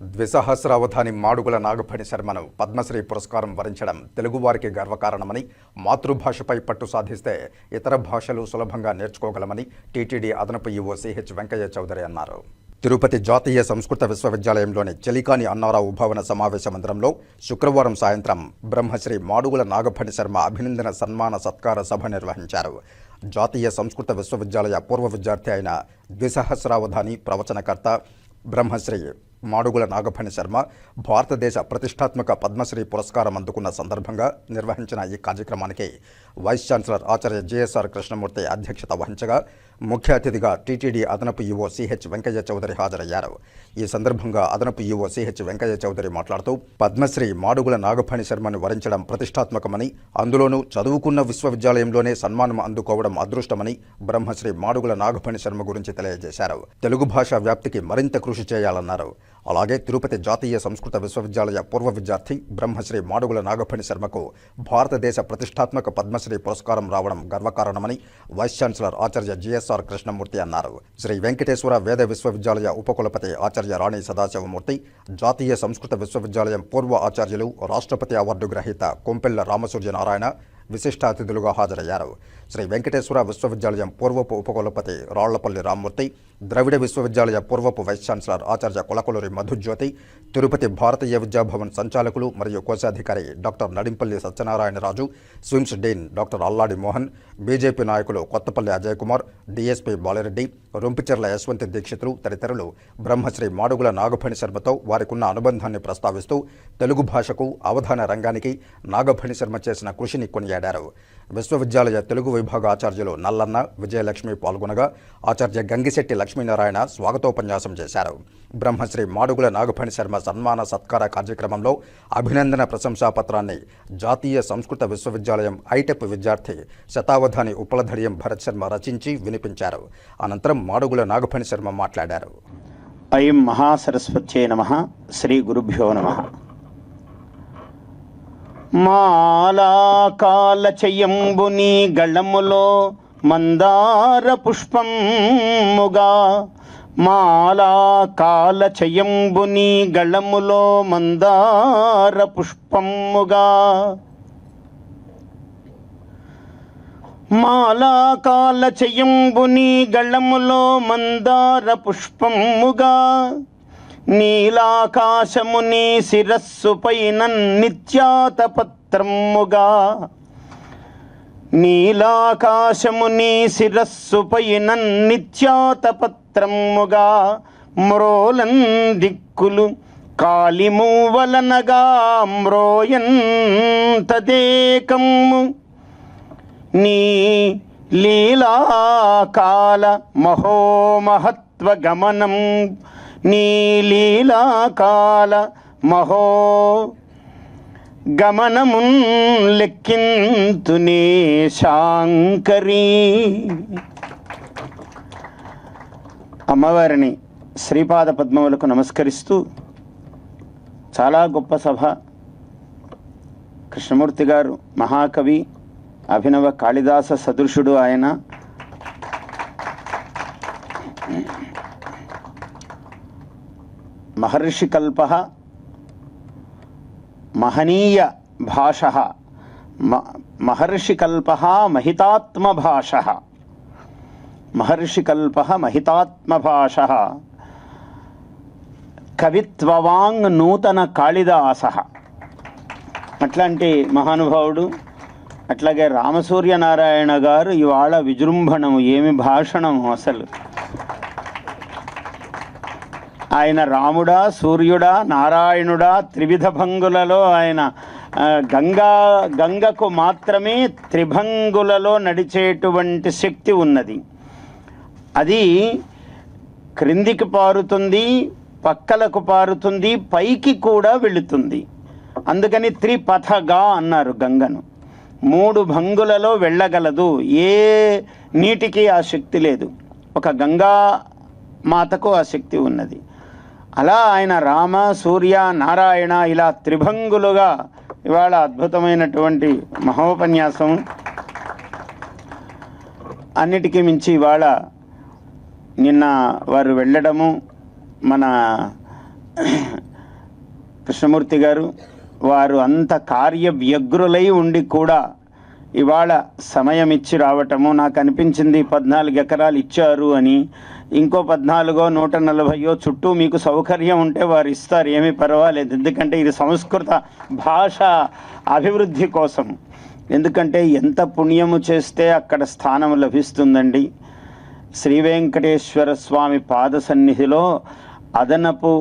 ద్విసహస్రావధాని మాడుగుల నాగఫణి శర్మను పద్మశ్రీ పురస్కారం వరించడం తెలుగువారికి గర్వకారణమని, మాతృభాషపై పట్టు సాధిస్తే ఇతర భాషలు సులభంగా నేర్చుకోగలమని టీటీడీ అదనపు ఈవో సిహెచ్ వెంకయ్య చౌదరి అన్నారు. తిరుపతి జాతీయ సంస్కృత విశ్వవిద్యాలయంలోని చెలికాని అన్నారావు భవన సమావేశ మందిరంలో శుక్రవారం సాయంత్రం బ్రహ్మశ్రీ మాడుగుల నాగఫణి శర్మ అభినందన సన్మాన సత్కార సభ నిర్వహించారు. జాతీయ సంస్కృత విశ్వవిద్యాలయ పూర్వ విద్యార్థి అయిన ద్విసహస్రావధాని ప్రవచనకర్త బ్రహ్మశ్రీ మాడుగుల నాగఫణి శర్మ భారతదేశ ప్రతిష్టాత్మక పద్మశ్రీ పురస్కారం అందుకున్న సందర్భంగా నిర్వహించిన ఈ కార్యక్రమానికి వైస్ ఛాన్సలర్ ఆచార్య జేఎస్ఆర్ కృష్ణమూర్తి అధ్యక్షత వహించగా, ముఖ్య అతిథిగా టీటీడీ అదనపు ఈవో సిహెచ్ వెంకయ్య చౌదరి హాజరయ్యారు. ఈ సందర్భంగా అదనపు ఈవో సిహెచ్ వెంకయ్య చౌదరి మాట్లాడుతూ, పద్మశ్రీ మాడుగుల నాగఫణి శర్మను వరించడం ప్రతిష్టాత్మకమని, అందులోనూ చదువుకున్న విశ్వవిద్యాలయంలోనే సన్మానం అందుకోవడం అదృష్టమని బ్రహ్మశ్రీ మాడుగుల నాగఫణి శర్మ గురించి తెలియజేశారు. తెలుగు భాషా వ్యాప్తికి మరింత కృషి చేయాలన్నారు. అలాగే తిరుపతి జాతీయ సంస్కృత విశ్వవిద్యాలయ పూర్వ విద్యార్థి బ్రహ్మశ్రీ మాడుగుల నాగఫణి శర్మకు భారతదేశ ప్రతిష్టాత్మక పద్మశ్రీ పురస్కారం రావడం గర్వకారణమని వైస్ ఛాన్సలర్ ఆచార్య జిఎస్ఆర్ కృష్ణమూర్తి అన్నారు. శ్రీ వెంకటేశ్వర వేద విశ్వవిద్యాలయ ఉపకులపతి ఆచార్య రాణి సదాశివమూర్తి, జాతీయ సంస్కృత విశ్వవిద్యాలయం పూర్వ ఆచార్యులు, రాష్ట్రపతి అవార్డు గ్రహీత కొంపెళ్ల రామసూర్యనారాయణ విశిష్ట అతిథులుగా హాజరయ్యారు. శ్రీ వెంకటేశ్వర విశ్వవిద్యాలయం పూర్వపు ఉపకులపతి రాళ్లపల్లి రామ్మూర్తి, ద్రవిడ విశ్వవిద్యాలయ పూర్వపు వైస్ ఛాన్సలర్ ఆచార్య కులకులూరి మధుజ్యోతి, తిరుపతి భారతీయ విద్యాభవన్ సంచాలకులు మరియు కోశాధికారి doctor Nadimpalli Satyanarayanaraju, SVIMS dean doctor Alladi Mohan, BJP నాయకులు కొత్తపల్లి అజయ్ కుమార్, డీఎస్పీ బాలిరెడ్డి, రొంపిచెర్ల యశ్వంత్ దీక్షితులు తదితరులు బ్రహ్మశ్రీ మాడుగుల నాగఫణి శర్మతో వారికున్న అనుబంధాన్ని ప్రస్తావిస్తూ తెలుగు భాషకు, అవధాన రంగానికి నాగఫణి శర్మ చేసిన కృషిని కొనియాడారు. విశ్వవిద్యాలయ తెలుగు విభాగ ఆచార్యులు నల్లన్న, విజయలక్ష్మి పాల్గొనగా, ఆచార్య గంగిశెట్టి లక్ష్మీనారాయణ స్వాగతోపన్యాసం చేశారు. బ్రహ్మశ్రీ మాడుగుల నాగఫణి శర్మ సన్మాన సత్కార కార్యక్రమంలో అభినందన ప్రశంసాపత్రాన్ని జాతీయ సంస్కృత విశ్వవిద్యాలయం ఐటెప్ విద్యార్థి శతావధాని ఉపలధడియం భరత్ శర్మ రచించి వినిపించారు. అనంతరం మాడుగుల నాగఫణి శర్మ మాట్లాడారు. ఐం మహాసరస్వత్యై నమః. శ్రీ గురుభ్యో నమః. మాలాకాలచయంబుని గళములో మందార పుష్పముగా, మాలాకాలచయంబుని గళములో మందార పుష్పముగా, మాలాకాలచయంబుని గళములో మందార పుష్పముగా, నీలాకాశముని శిరస్సుపైన నిత్యాతపత్రముగా, నీలాకాశముని శిరస్సుపైన నిత్యాతపత్రముగా, మ్రోలన్ దిక్కులు కాలిమూవలనగా మ్రోయన్ తదేకము, నీ లీలాకాల మహోమహత్వ గమనం, నీ లీలాకాల మహో గమనమున్ లెక్కింతునే శాంకరీ. అమ్మవారిని శ్రీపాద పద్మములకు నమస్కరిస్తూ, చాలా గొప్ప సభ. కృష్ణమూర్తి గారు మహాకవి, అభినవ కాళిదాస సదృశుడు. ఆయన మహర్షికల్పః మహనీయ భాషః, మహర్షికల్పః మహితాత్మభాషః, మహర్షికల్పః మహితాత్మభాషః, కవిత్వవాంగ్ నూతన కాళిదాసః. అట్లాంటి మహానుభావుడు. అట్లాగే రామసూర్యనారాయణ గారు ఇవాళ విజృంభణము, ఏమి భాషణము అసలు. ఆయన రాముడా, సూర్యుడా, నారాయణుడా, త్రివిధ భంగులలో ఆయన గంగకు మాత్రమే త్రిభంగులలో నడిచేటువంటి శక్తి ఉన్నది. అది క్రిందికి పారుతుంది, పక్కలకు పారుతుంది, పైకి కూడా వెళుతుంది. అందుకని త్రిపథగా అన్నారు గంగను. 3 భంగులలో వెళ్ళగలదు. ఏ నీటికి ఆ శక్తి లేదు, ఒక గంగా మాతకు ఆ శక్తి ఉన్నది. అలా ఆయన రామ, సూర్య, నారాయణ ఇలా త్రిభంగులుగా ఇవాళ అద్భుతమైనటువంటి మహోపన్యాసం. అన్నిటికీ మించి ఇవాళ నిన్న వారు వెళ్ళడము, మన కృష్ణమూర్తి గారు, వారు అంత కార్యవ్యగ్రులై ఉండి కూడా ఇవాళ సమయం ఇచ్చి రావటము నాకు అనిపించింది. 14 ఎకరాలు ఇచ్చారు అని, ఇంకో 14 140 చుట్టూ మీకు సౌకర్యం ఉంటే వారు ఇస్తారు, ఏమీ పర్వాలేదు. ఎందుకంటే ఇది సంస్కృత భాష అభివృద్ధి కోసం. ఎందుకంటే ఎంత పుణ్యము చేస్తే అక్కడ స్థానం లభిస్తుందండి. శ్రీ వెంకటేశ్వర స్వామి పాద సన్నిధిలో అదనపు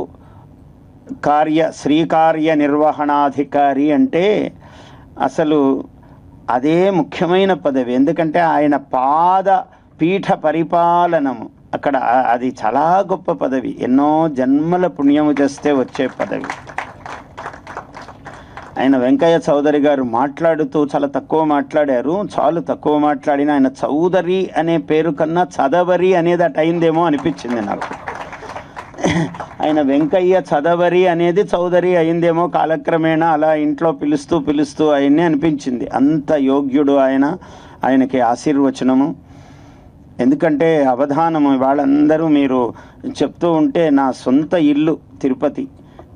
శ్రీకార్య నిర్వహణాధికారి అంటే అసలు అదే ముఖ్యమైన పదవి. ఎందుకంటే ఆయన పాద పీఠ పరిపాలనము అక్కడ అది చాలా గొప్ప పదవి. ఎన్నో జన్మల పుణ్యము చేస్తే వచ్చే పదవి. ఆయన వెంకయ్య చౌదరి గారు మాట్లాడుతూ చాలా తక్కువ మాట్లాడారు. చాలా తక్కువ మాట్లాడిన ఆయన చౌదరి అనే పేరు కన్నా చదవరి అనేది అటు అయిందేమో అనిపించింది నాకు. ఆయన వెంకయ్య చదవరి అనేది చౌదరి అయిందేమో కాలక్రమేణా, అలా ఇంట్లో పిలుస్తూ పిలుస్తూ ఆయన్ని అనిపించింది. అంత యోగ్యుడు ఆయన. ఆయనకి ఆశీర్వచనము. ఎందుకంటే అవధానము వాళ్ళందరూ మీరు చెప్తూ ఉంటే నా సొంత ఇల్లు తిరుపతి.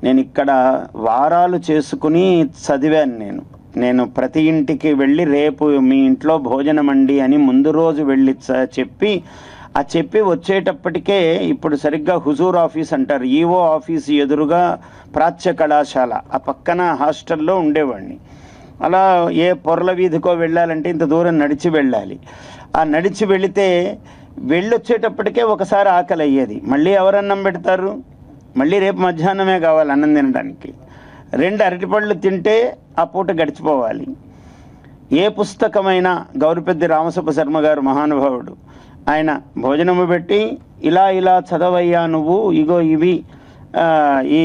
నేను ఇక్కడ వారాలు చేసుకుని చదివాను. నేను ప్రతి ఇంటికి వెళ్ళి రేపు మీ ఇంట్లో భోజనం అండి అని ముందు రోజు వెళ్ళి చెప్పి వచ్చేటప్పటికే ఇప్పుడు సరిగ్గా హుజూర్ ఆఫీస్ అంటారు, ఈఓ ఆఫీస్ ఎదురుగా ప్రాచ్య కళాశాల, ఆ పక్కన హాస్టల్లో ఉండేవాడిని. అలా ఏ పొరల వీధికో వెళ్ళాలంటే ఇంత దూరం నడిచి వెళ్ళాలి. ఆ నడిచి వెళితే వెళ్ళొచ్చేటప్పటికే ఒకసారి ఆకలి అయ్యేది. మళ్ళీ ఎవరన్నం పెడతారు? మళ్ళీ రేపు మధ్యాహ్నమే కావాలి అన్నం తినడానికి. 2 అరటిపళ్ళు తింటే ఆ పూట గడిచిపోవాలి. ఏ పుస్తకమైనా గౌరిపెద్ది రామసుబ్బ శర్మ గారు మహానుభావుడు, ఆయన భోజనము పెట్టి ఇలా చదవయ్యా నువ్వు, ఇగో ఇవి ఈ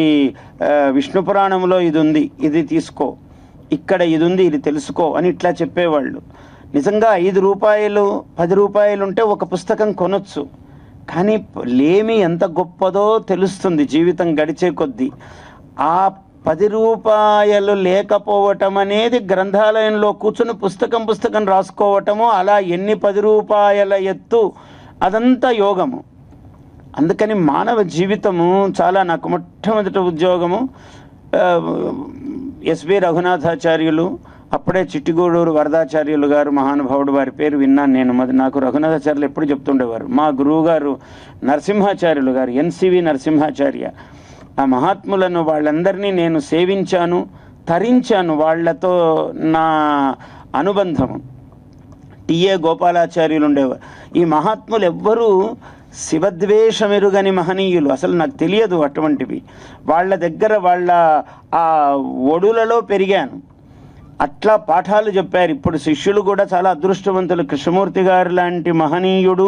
విష్ణు పురాణంలో ఇది ఉంది, ఇది తీసుకో, ఇక్కడ ఇది ఉంది, ఇది తెలుసుకో అని ఇట్లా చెప్పేవాళ్ళు. నిజంగా 5 రూపాయలు 10 రూపాయలు ఉంటే ఒక పుస్తకం కొనొచ్చు. కానీ లేమి ఎంత గొప్పదో తెలుస్తుంది జీవితం గడిచే కొద్దీ. ఆ 10 రూపాయలు లేకపోవటం అనేది గ్రంథాలయంలో కూర్చుని పుస్తకం రాసుకోవటము, అలా ఎన్ని 10 రూపాయల ఎత్తు, అదంతా యోగము. అందుకని మానవ జీవితము చాలా, నాకు మొట్టమొదటి ఉద్యోగము ఎస్బి రఘునాథాచార్యులు, అప్పుడే చిట్టిగూడూరు వరదాచార్యులు గారు మహానుభావుడు, వారి పేరు విన్నాను నేను. నాకు రఘునాథాచార్యులు ఎప్పుడు చెప్తుండేవారు. మా గురువు గారు నరసింహాచార్యులు గారు, ఎన్సివి నరసింహాచార్య. ఆ మహాత్ములను వాళ్ళందరినీ నేను సేవించాను, తరించాను. వాళ్లతో నా అనుబంధము. టిఏ గోపాలాచార్యులు ఉండేవారు. ఈ మహాత్ములు ఎవ్వరూ శివద్వేషమెరుగని మహనీయులు. అసలు నాకు తెలియదు అటువంటివి. వాళ్ళ దగ్గర వాళ్ళ ఆ ఒడులలో పెరిగాను. అట్లా పాఠాలు చెప్పారు. ఇప్పుడు శిష్యులు కూడా చాలా అదృష్టవంతులు. కృష్ణమూర్తి గారు లాంటి మహనీయుడు,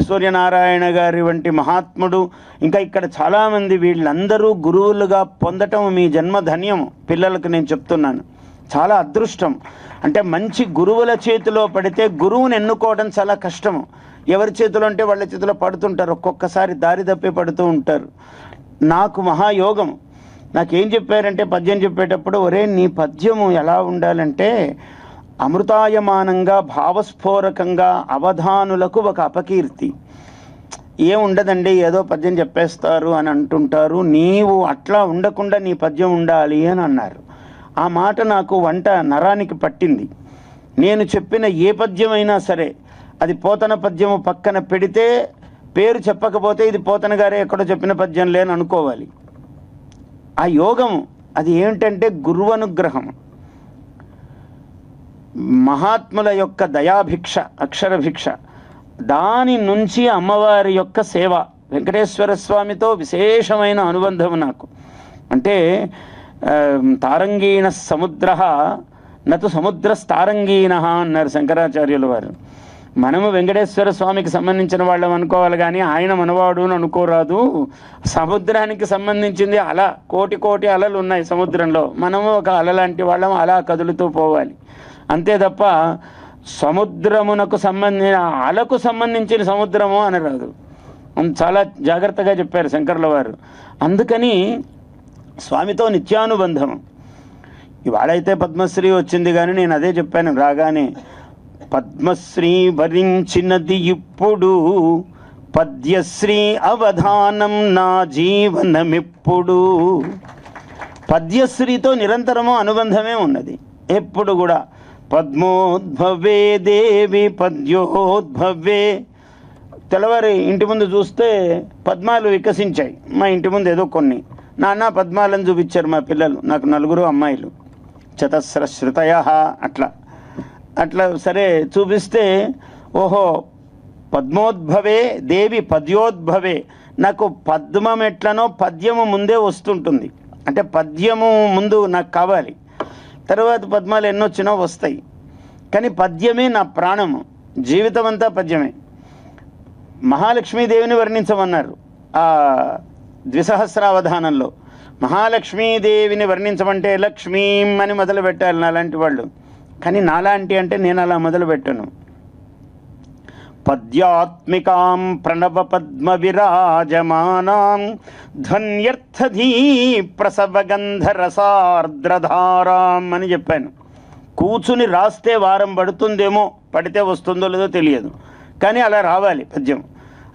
సూర్యనారాయణ గారి వంటి మహాత్ముడు, ఇంకా ఇక్కడ చాలామంది, వీళ్ళందరూ గురువులుగా పొందటం మీ జన్మ ధన్యము. పిల్లలకు నేను చెప్తున్నాను, చాలా అదృష్టం. అంటే మంచి గురువుల చేతిలో పడితే గురువుని ఎన్నుకోవడం చాలా కష్టము. ఎవరి చేతిలో అంటే వాళ్ళ చేతిలో పడుతుంటారు, ఒక్కొక్కసారి దారి తప్పి పడుతూ ఉంటారు. నాకు మహాయోగము. నాకేం చెప్పారంటే పద్యం చెప్పేటప్పుడు, ఒరే నీ పద్యము ఎలా ఉండాలంటే అమృతాయమానంగా భావస్ఫోరకంగా అవధానులకు ఒక అపకీర్తి. ఏం ఉండదండి, ఏదో పద్యం చెప్పేస్తారు అని అంటుంటారు, నీవు అట్లా ఉండకుండా నీ పద్యం ఉండాలి అని అన్నారు. ఆ మాట నాకు వంట నరానికి పట్టింది. నేను చెప్పిన ఏ పద్యమైనా సరే అది పోతన పద్యము పక్కన పెడితే, పేరు చెప్పకపోతే ఇది పోతన గారే ఎక్కడో చెప్పిన పద్యం లేని అనుకోవాలి. ఆ యోగము అది ఏమిటంటే గురువనుగ్రహం, మహాత్ముల యొక్క దయాభిక్ష, అక్షరభిక్ష. దాని నుంచి అమ్మవారి యొక్క సేవ. వెంకటేశ్వర స్వామితో విశేషమైన అనుబంధం నాకు. అంటే తారంగీణ సముద్ర నతు సముద్రస్తారంగీణ అన్నారు శంకరాచార్యుల వారు. మనము వెంకటేశ్వర స్వామికి సంబంధించిన వాళ్ళం అనుకోవాలి, కానీ ఆయన మనవాడు అని అనుకోరాదు. సముద్రానికి సంబంధించింది అల, కోటి అలలు ఉన్నాయి సముద్రంలో. మనము ఒక అల లాంటి వాళ్ళం, అలా కదులుతూ పోవాలి అంతే తప్ప సముద్రమునకు సంబంధించిన అలకు సంబంధించిన సముద్రము అనరాదు. చాలా జాగ్రత్తగా చెప్పారు శంకర్ల వారు. అందుకని స్వామితో నిత్యానుబంధం. ఇవాళైతే పద్మశ్రీ వచ్చింది, కానీ నేను అదే చెప్పాను రాగానే, పద్మశ్రీ వరించినది ఇప్పుడు, పద్యశ్రీ అవధానం నా జీవనమిప్పుడు. పద్యశ్రీతో నిరంతరము అనుబంధమే ఉన్నది. ఎప్పుడు కూడా పద్మోద్భవే దేవి పద్యోద్భవే. తెల్లవారి ఇంటి ముందు చూస్తే పద్మాలు వికసించాయి. మా ఇంటి ముందు ఏదో కొన్ని నాన్న పద్మాలను చూపించారు మా పిల్లలు, నాకు 4 అమ్మాయిలు, చతస్రశ్రుతయ అట్లా సరే చూపిస్తే, ఓహో పద్మోద్భవే దేవి పద్యోద్భవే. నాకు పద్మం ఎట్లనో పద్యము ముందే వస్తుంటుంది, అంటే పద్యము ముందు నాకు కావాలి, తర్వాత పద్మాలు ఎన్నొచ్చినా వస్తాయి. కానీ పద్యమే నా ప్రాణము, జీవితం అంతా పద్యమే. మహాలక్ష్మీదేవిని వర్ణించమన్నారు ఆ ద్విసహస్రావధానంలో. మహాలక్ష్మీదేవిని వర్ణించమంటే లక్ష్మీం అని మొదలు పెట్టాలి నాలాంటి వాళ్ళు. కానీ నాలాంటి అంటే నేను అలా మొదలు పెట్టను. పద్యాత్మికాం ప్రణవ పద్మ విరాజమానాం ధ్వన్యర్థధీ ప్రసవ గంధరసార్ద్రధారాం అని చెప్పాను. కూర్చుని రాస్తే వారం పడుతుందేమో, పడితే వస్తుందో లేదో తెలియదు, కానీ అలా రావాలి పద్యం.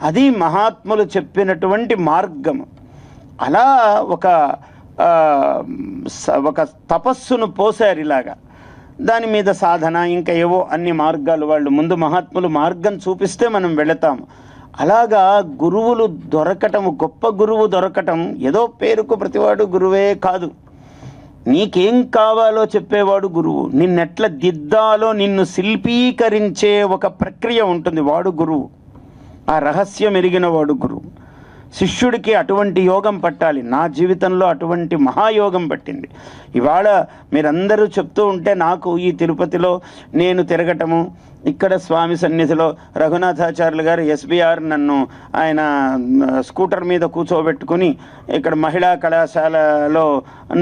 అది మహాత్ములు చెప్పినటువంటి మార్గము. అలా ఒక తపస్సును పోసారు ఇలాగా. దాని మీద సాధన, ఇంకా ఏవో అన్ని మార్గాలు వాళ్ళు ముందు మహాత్ములు మార్గం చూపిస్తే మనం వెళతాము. అలాగా గురువులు దొరకటము, గొప్ప గురువు దొరకటం ఏదో పేరుకు ప్రతివాడు గురువే కాదు. నీకేం కావాలో చెప్పేవాడు గురువు. నిన్నెట్ల దిద్దాలో నిన్ను శిల్పీకరించే ఒక ప్రక్రియ ఉంటుంది, వాడు గురువు. ఆ రహస్యం ఎరిగిన వాడు గురువు. శిష్యుడికి అటువంటి యోగం పట్టాలి. నా జీవితంలో అటువంటి మహాయోగం పట్టింది. ఇవాళ మీరందరూ చెప్తూ ఉంటే నాకు ఈ తిరుపతిలో నేను తిరగటము, ఇక్కడ స్వామి సన్నిధిలో రఘునాథాచార్యులు గారు ఎస్బీఆర్ నన్ను ఆయన స్కూటర్ మీద కూర్చోబెట్టుకుని ఇక్కడ మహిళా కళాశాలలో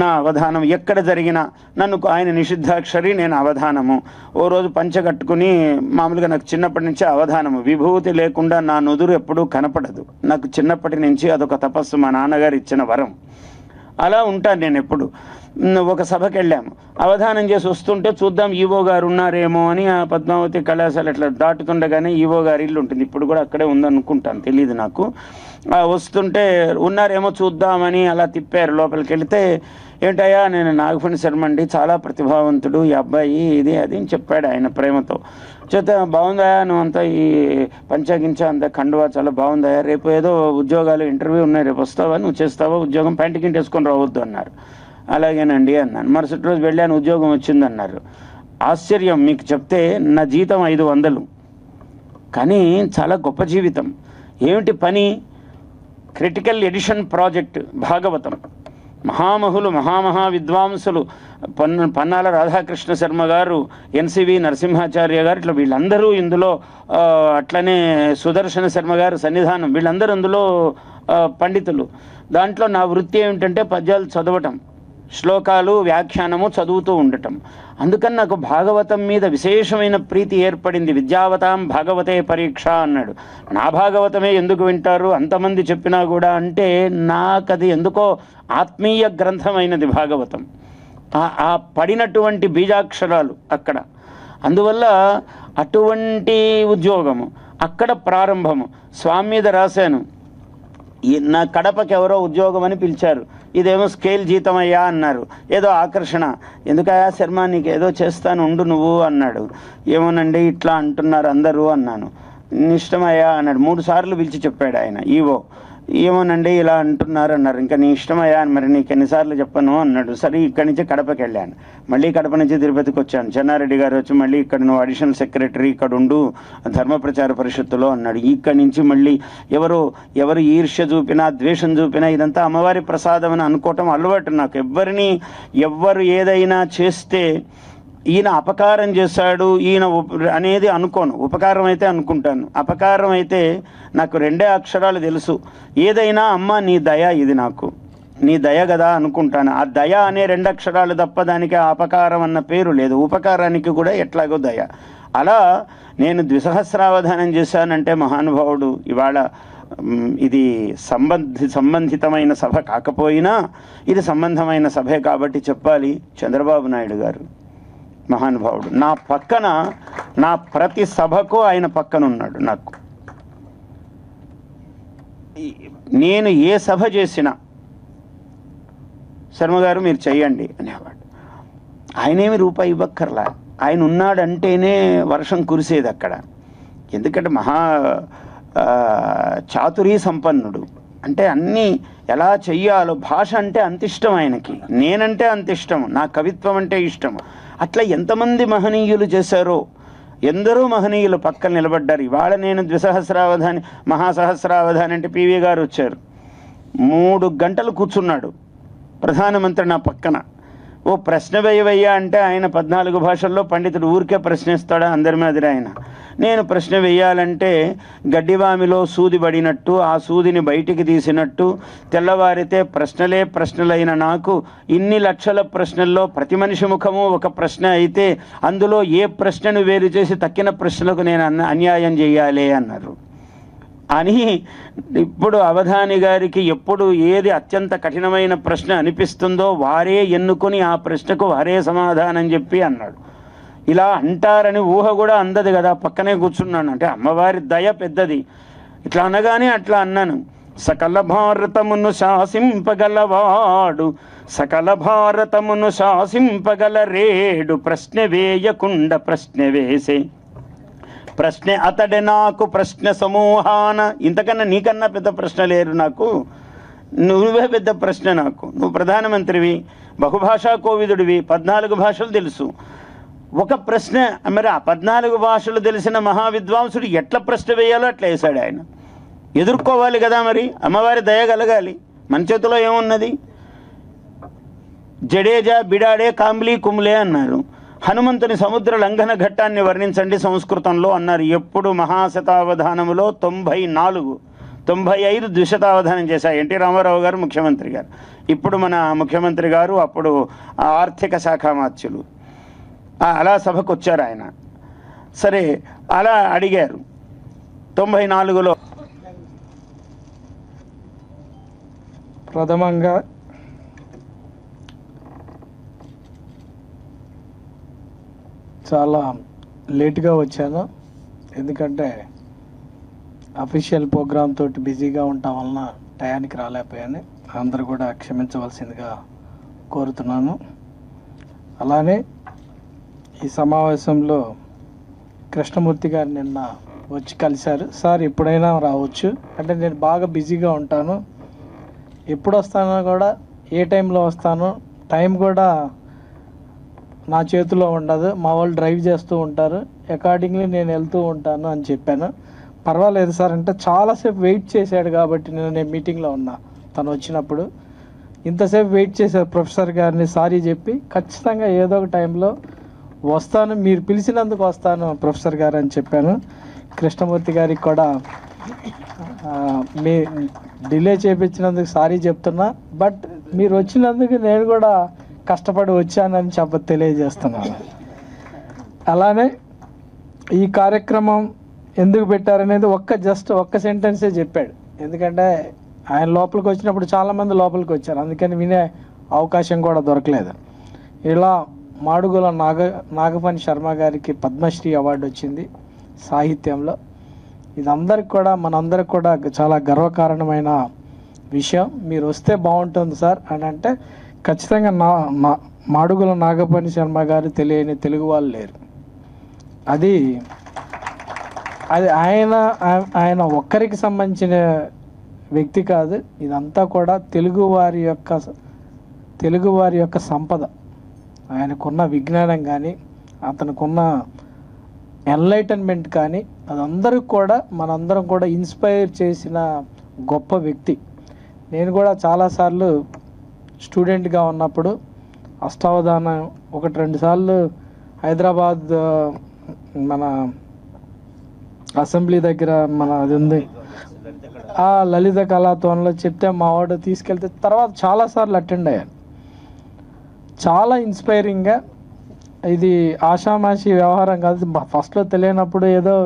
నా అవధానం ఎక్కడ జరిగినా నన్ను ఆయన నిషిద్ధాక్షరి, నేను అవధానము. ఓ రోజు పంచ కట్టుకుని మామూలుగా నాకు చిన్నప్పటి నుంచి అవధానము, విభూతి లేకుండా నా నుదురు ఎప్పుడూ కనపడదు. నాకు చిన్నప్పటి నుంచి అదొక తపస్సు, మా నాన్నగారు ఇచ్చిన వరం. అలా ఉంటాను నేను ఎప్పుడు. ఒక సభకి వెళ్ళాము, అవధానం చేసి వస్తుంటే చూద్దాం ఈవో గారు ఉన్నారేమో అని ఆ పద్మావతి కళాశాల ఇట్లా దాటుతుండగానే ఈవో గారి ఇల్లు ఉంటుంది, ఇప్పుడు కూడా అక్కడే ఉందనుకుంటాను, తెలియదు నాకు. వస్తుంటే ఉన్నారేమో చూద్దామని అలా తిప్పారు. లోపలికి వెళితే, ఏంటయ్యా నేను నాగఫణి శర్మ అండి, చాలా ప్రతిభావంతుడు ఈ అబ్బాయి, ఇది అది అని చెప్పాడు ఆయన ప్రేమతో. చేత బాగుందా నువ్వు అంతా ఈ పంచాగించ అంతా కండువా చాలా బాగుందా, రేపు ఏదో ఉద్యోగాలు ఇంటర్వ్యూ ఉన్నాయి, రేపు వస్తావా, నువ్వు చేస్తావా ఉద్యోగం, ప్యాంటు కింట వేసుకొని రావద్దు అన్నారు. అలాగేనండి అన్నాను. మరుసటి రోజు వెళ్ళాను, ఉద్యోగం వచ్చిందన్నారు. ఆశ్చర్యం మీకు చెప్తే, నా జీతం 500, కానీ చాలా గొప్ప జీవితం. ఏమిటి పని? Critical edition project Bhagavatam. మహామహులు మహామహా విద్వాంసులు పన్నాల రాధాకృష్ణ శర్మ గారు, ఎన్సివి నరసింహాచార్య గారు, ఇట్లా వీళ్ళందరూ ఇందులో, అట్లనే సుదర్శన శర్మ గారు సన్నిధానం, వీళ్ళందరూ అందులో పండితులు. దాంట్లో నా వృత్తి ఏమిటంటే పద్యాలు చదవటం, శ్లోకాలు వ్యాఖ్యానము చదువుతూ ఉండటం. అందుకని నాకు భాగవతం మీద విశేషమైన ప్రీతి ఏర్పడింది. విద్యావతాం భాగవతే పరీక్ష అన్నాడు. నా భాగవతమే ఎందుకు వింటారు అంతమంది చెప్పినా కూడా అంటే, నాకు అది ఎందుకో ఆత్మీయ గ్రంథమైనది భాగవతం. ఆ పడినటువంటి బీజాక్షరాలు అక్కడ. అందువల్ల అటువంటి ఉద్యోగము అక్కడ ప్రారంభము. స్వామి మీద రాశాను, నా కడపకి ఎవరో ఉద్యోగం అని పిలిచారు, ఇదేమో స్కేల్ జీతం అయ్యా అన్నారు. ఏదో ఆకర్షణ, ఎందుకయ్యా శర్మ నీకు ఏదో చేస్తాను ఉండు నువ్వు అన్నాడు. ఏమోనండి ఇట్లా అంటున్నారు అందరూ అన్నాను. ఇష్టమయ్యా అన్నాడు. 3 సార్లు పిలిచి చెప్పాడు ఆయన ఈవో. ఏమోనండి ఇలా అంటున్నారు అన్నారు. ఇంకా నీ ఇష్టమయ్యా అని, మరి నీకు ఎన్నిసార్లు చెప్పను అన్నాడు. సరే ఇక్కడి నుంచి కడపకి వెళ్ళాను, మళ్ళీ కడప నుంచి తిరుపతికి వచ్చాను. చెన్నారెడ్డి గారు వచ్చి మళ్ళీ ఇక్కడ నువ్వు అడిషనల్ సెక్రటరీ ఇక్కడ ఉండు ధర్మ ప్రచార పరిషత్తులో అన్నాడు. ఇక్కడి నుంచి మళ్ళీ ఎవరు ఈర్ష్య చూపినా ద్వేషం చూపినా ఇదంతా అమ్మవారి ప్రసాదం అని అనుకోవటం అలవాటు నాకు. ఎవ్వరు ఏదైనా చేస్తే ఈయన అపకారం చేశాడు ఈయన అనేది అనుకోను. ఉపకారం అయితే అనుకుంటాను, అపకారం అయితే నాకు 2 అక్షరాలు తెలుసు. ఏదైనా అమ్మ నీ దయ, ఇది నాకు నీ దయ కదా అనుకుంటాను. ఆ దయ అనే 2 అక్షరాలు తప్ప దానికి అపకారం అన్న పేరు లేదు. ఉపకారానికి కూడా ఎట్లాగో దయ. అలా నేను ద్విసహస్రావధానం చేశానంటే మహానుభావుడు. ఇవాళ ఇది సంబంధితమైన సభ కాకపోయినా ఇది సంబంధమైన సభే కాబట్టి చెప్పాలి. చంద్రబాబు నాయుడు గారు మహానుభావుడు. నా పక్కన, నా ప్రతి సభకు ఆయన పక్కన ఉన్నాడు. నాకు నేను ఏ సభ చేసినా శర్మ గారు మీరు చెయ్యండి అనేవాడు. ఆయనేమి రూపాయి ఇవ్వక్కర్లా, ఆయన ఉన్నాడంటేనే వర్షం కురిసేది అక్కడ. ఎందుకంటే మహా చాతురీ సంపన్నుడు, అంటే అన్నీ ఎలా చెయ్యాలో, భాష అంటే అంత ఇష్టం ఆయనకి, నేనంటే అంత ఇష్టం, నా కవిత్వం అంటే ఇష్టం. అట్లా ఎంతమంది మహనీయులు చేశారో, ఎందరో మహనీయులు పక్కన నిలబడ్డారు. ఇవాళ నేను ద్విసహస్రావధాని మహాసహస్రావధాని అంటే పివి గారు వచ్చారు, 3 గంటలు కూర్చున్నాడు ప్రధానమంత్రి నా పక్కన. ఓ ప్రశ్న వేయవయ్యా అంటే ఆయన 14 భాషల్లో పండితుడు, ఊరికే ప్రశ్నిస్తాడా అందరి మాదిరి ఆయన. నేను ప్రశ్న వేయాలంటే గడ్డివామిలో సూది పడినట్టు, ఆ సూదిని బయటికి తీసినట్టు, తెల్లవారితే ప్రశ్నలే ప్రశ్నలైన నాకు ఇన్ని లక్షల ప్రశ్నల్లో ప్రతి మనిషి ముఖము ఒక ప్రశ్న అయితే అందులో ఏ ప్రశ్నను వేరు చేసి తక్కిన ప్రశ్నలకు నేను అన్యాయం చేయాలి అన్నారు. అని ఇప్పుడు అవధాని గారికి ఎప్పుడు ఏది అత్యంత కఠినమైన ప్రశ్న అనిపిస్తుందో వారే ఎన్నుకొని ఆ ప్రశ్నకు వారే సమాధానం చెప్పి అన్నాడు. ఇలా అంటారని ఊహ కూడా అందదు కదా, పక్కనే కూర్చున్నాను. అంటే అమ్మవారి దయ పెద్దది. ఇట్లా అనగానే అట్లా అన్నాను. సకల భారతమును శాసింపగలవాడు, సకల భారతమును శాసింపగల రేడు, ప్రశ్న వేయకుండ ప్రశ్న వేసే ప్రశ్న అతడే నాకు ప్రశ్న సమూహాన. ఇంతకన్నా నీకన్నా పెద్ద ప్రశ్న లేరు నాకు, నువ్వే పెద్ద ప్రశ్న నాకు. నువ్వు ప్రధానమంత్రివి, బహుభాషా కోవిదుడివి, 14 భాషలు తెలుసు. ఒక ప్రశ్న మరి ఆ 14 భాషలు తెలిసిన మహావిద్వాంసుడు ఎట్లా ప్రశ్న వేయాలో అట్లా వేశాడు ఆయన. ఎదుర్కోవాలి కదా, మరి అమ్మవారి దయ కలగాలి. మన చేతిలో ఏమున్నది? జడేజా బిడాడే కాంబ్లీ కుమ్లే అన్నారు. హనుమంతుని సముద్ర లంఘన ఘట్టాన్ని వర్ణించండి సంస్కృతంలో అన్నారు. ఎప్పుడు మహాశతావధానములో 94, 95 ద్విశతావధానం చేశారు ఎన్టీ రామారావు గారు ముఖ్యమంత్రి గారు. ఇప్పుడు మన ముఖ్యమంత్రి గారు అప్పుడు ఆర్థిక శాఖ మాత్యులు. అలా సభకు వచ్చారు ఆయన. సరే అలా అడిగారు 94లో. ప్రథమంగా చాలా లేట్గా వచ్చాను, ఎందుకంటే అఫీషియల్ ప్రోగ్రామ్ తోటి బిజీగా ఉండటం వలన టయానికి రాలేకపోయాను. అందరూ కూడా క్షమించవలసిందిగా కోరుతున్నాను. అలానే ఈ సమావేశంలో కృష్ణమూర్తి గారు నిన్న వచ్చి కలిశారు. సార్ ఎప్పుడైనా రావచ్చు అంటే, నేను బాగా బిజీగా ఉంటాను, ఎప్పుడు వస్తానో కూడా, ఏ టైంలో వస్తానో టైం కూడా నా చేతిలో ఉండదు, మా వాళ్ళు డ్రైవ్ చేస్తూ ఉంటారు, అకార్డింగ్లీ నేను వెళ్తూ ఉంటాను అని చెప్పాను. పర్వాలేదు సార్ అంటే చాలాసేపు వెయిట్ చేశాడు కాబట్టి నేను మీటింగ్లో ఉన్నా. తను వచ్చినప్పుడు ఇంతసేపు వెయిట్ చేశారు ప్రొఫెసర్ గారిని సారీ చెప్పి, ఖచ్చితంగా ఏదో ఒక టైంలో వస్తాను, మీరు పిలిచినందుకు వస్తాను ప్రొఫెసర్ గారు అని చెప్పాను. కృష్ణమూర్తి గారికి కూడా మీ డిలే చేయించినందుకు సారీ చెప్తున్నా, బట్ మీరు వచ్చినందుకు నేను కూడా కష్టపడి వచ్చానని తెలియజేస్తున్నాను. అలానే ఈ కార్యక్రమం ఎందుకు పెట్టారనేది జస్ట్ ఒక్క సెంటెన్సే చెప్పాడు. ఎందుకంటే ఆయన లోపలికి వచ్చినప్పుడు చాలామంది లోపలికి వచ్చారు, అందుకని వినే అవకాశం కూడా దొరకలేదు. ఇలా మాడుగుల నాగఫణి శర్మ గారికి పద్మశ్రీ అవార్డు వచ్చింది సాహిత్యంలో. ఇది అందరికి కూడా, మనందరికి కూడా చాలా గర్వకారణమైన విషయం. మీరు వస్తే బాగుంటుంది సార్ అని అంటే ఖచ్చితంగా మాడుగుల నాగఫణి శర్మ గారు తెలియని తెలుగు వాళ్ళు లేరు. అది ఆయన ఒక్కరికి సంబంధించిన వ్యక్తి కాదు, ఇదంతా కూడా తెలుగువారి యొక్క సంపద. ఆయనకున్న విజ్ఞానం కానీ, అతనుకున్న ఎన్లైటన్మెంట్ కానీ, అదందరికి కూడా మనందరం కూడా ఇన్స్పైర్ చేసిన గొప్ప వ్యక్తి. నేను కూడా చాలాసార్లు స్టూడెంట్గా ఉన్నప్పుడు అష్టావధానం 1-2 సార్లు హైదరాబాద్ మన అసెంబ్లీ దగ్గర మన అది ఉంది ఆ లలిత కళాతోన్లో చెప్తే మా వాడు తీసుకెళ్తే తర్వాత చాలాసార్లు అటెండ్ అయ్యాను. చాలా ఇన్స్పైరింగ్గా, ఇది ఆషామాషి వ్యవహారం కాదు. ఫస్ట్లో తెలియనప్పుడు ఏదో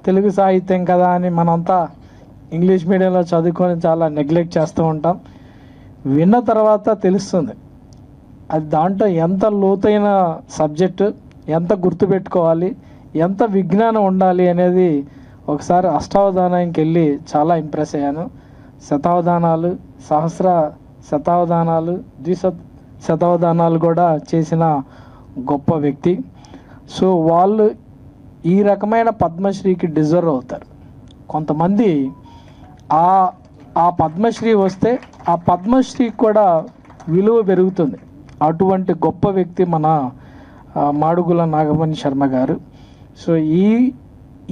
తెలుగు సాహిత్యం కదా అని మనంతా ఇంగ్లీష్ మీడియంలో చదువుకొని చాలా నెగ్లెక్ట్ చేస్తూ ఉంటాం. విన్న తర్వాత తెలుస్తుంది అది దాంట్లో ఎంత లోతైన సబ్జెక్టు, ఎంత గుర్తుపెట్టుకోవాలి, ఎంత విజ్ఞానం ఉండాలి అనేది. ఒకసారి అష్టావధానానికి వెళ్ళి చాలా ఇంప్రెస్ అయ్యాను. శతావధానాలు, శతావధానాలు శతావధానాలు కూడా చేసిన గొప్ప వ్యక్తి. సో వాళ్ళు ఈ రకమైన పద్మశ్రీకి డిజర్వ్ అవుతారు. కొంతమంది ఆ పద్మశ్రీ వస్తే ఆ పద్మశ్రీకి కూడా విలువ పెరుగుతుంది. అటువంటి గొప్ప వ్యక్తి మన మాడుగుల నాగమణి శర్మ గారు. సో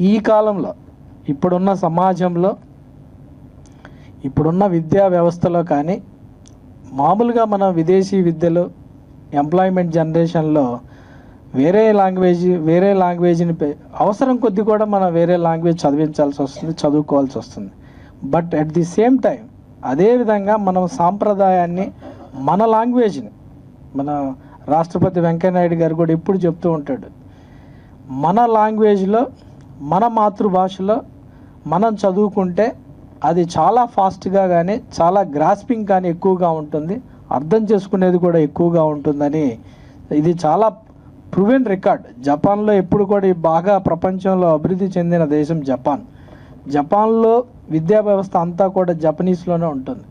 ఈ కాలంలో ఇప్పుడున్న సమాజంలో ఇప్పుడున్న విద్యా వ్యవస్థలో కానీ మామూలుగా మన విదేశీ విద్యలో ఎంప్లాయ్మెంట్ జనరేషన్లో వేరే లాంగ్వేజ్ని అవసరం కొద్దీ కూడా మనం వేరే లాంగ్వేజ్ చదివించాల్సి వస్తుంది, చదువుకోవాల్సి వస్తుంది. But at the same time అదేవిధంగా మనం సాంప్రదాయాన్ని మన లాంగ్వేజ్ని మన రాష్ట్రపతి వెంకయ్యనాయుడు గారు కూడా ఎప్పుడు చెప్తూ ఉంటాడు, మన లాంగ్వేజ్లో మన మాతృభాషలో మనం చదువుకుంటే అది చాలా ఫాస్ట్గా కానీ చాలా గ్రాస్పింగ్ కానీ ఎక్కువగా ఉంటుంది, అర్థం చేసుకునేది కూడా ఎక్కువగా ఉంటుందని ఇది చాలా ప్రూవెన్ రికార్డ్. జపాన్లో ఎప్పుడు కూడా బాగా ప్రపంచంలో అభివృద్ధి చెందిన దేశం జపాన్లో విద్యా వ్యవస్థ అంతా కూడా జపనీస్లోనే ఉంటుంది.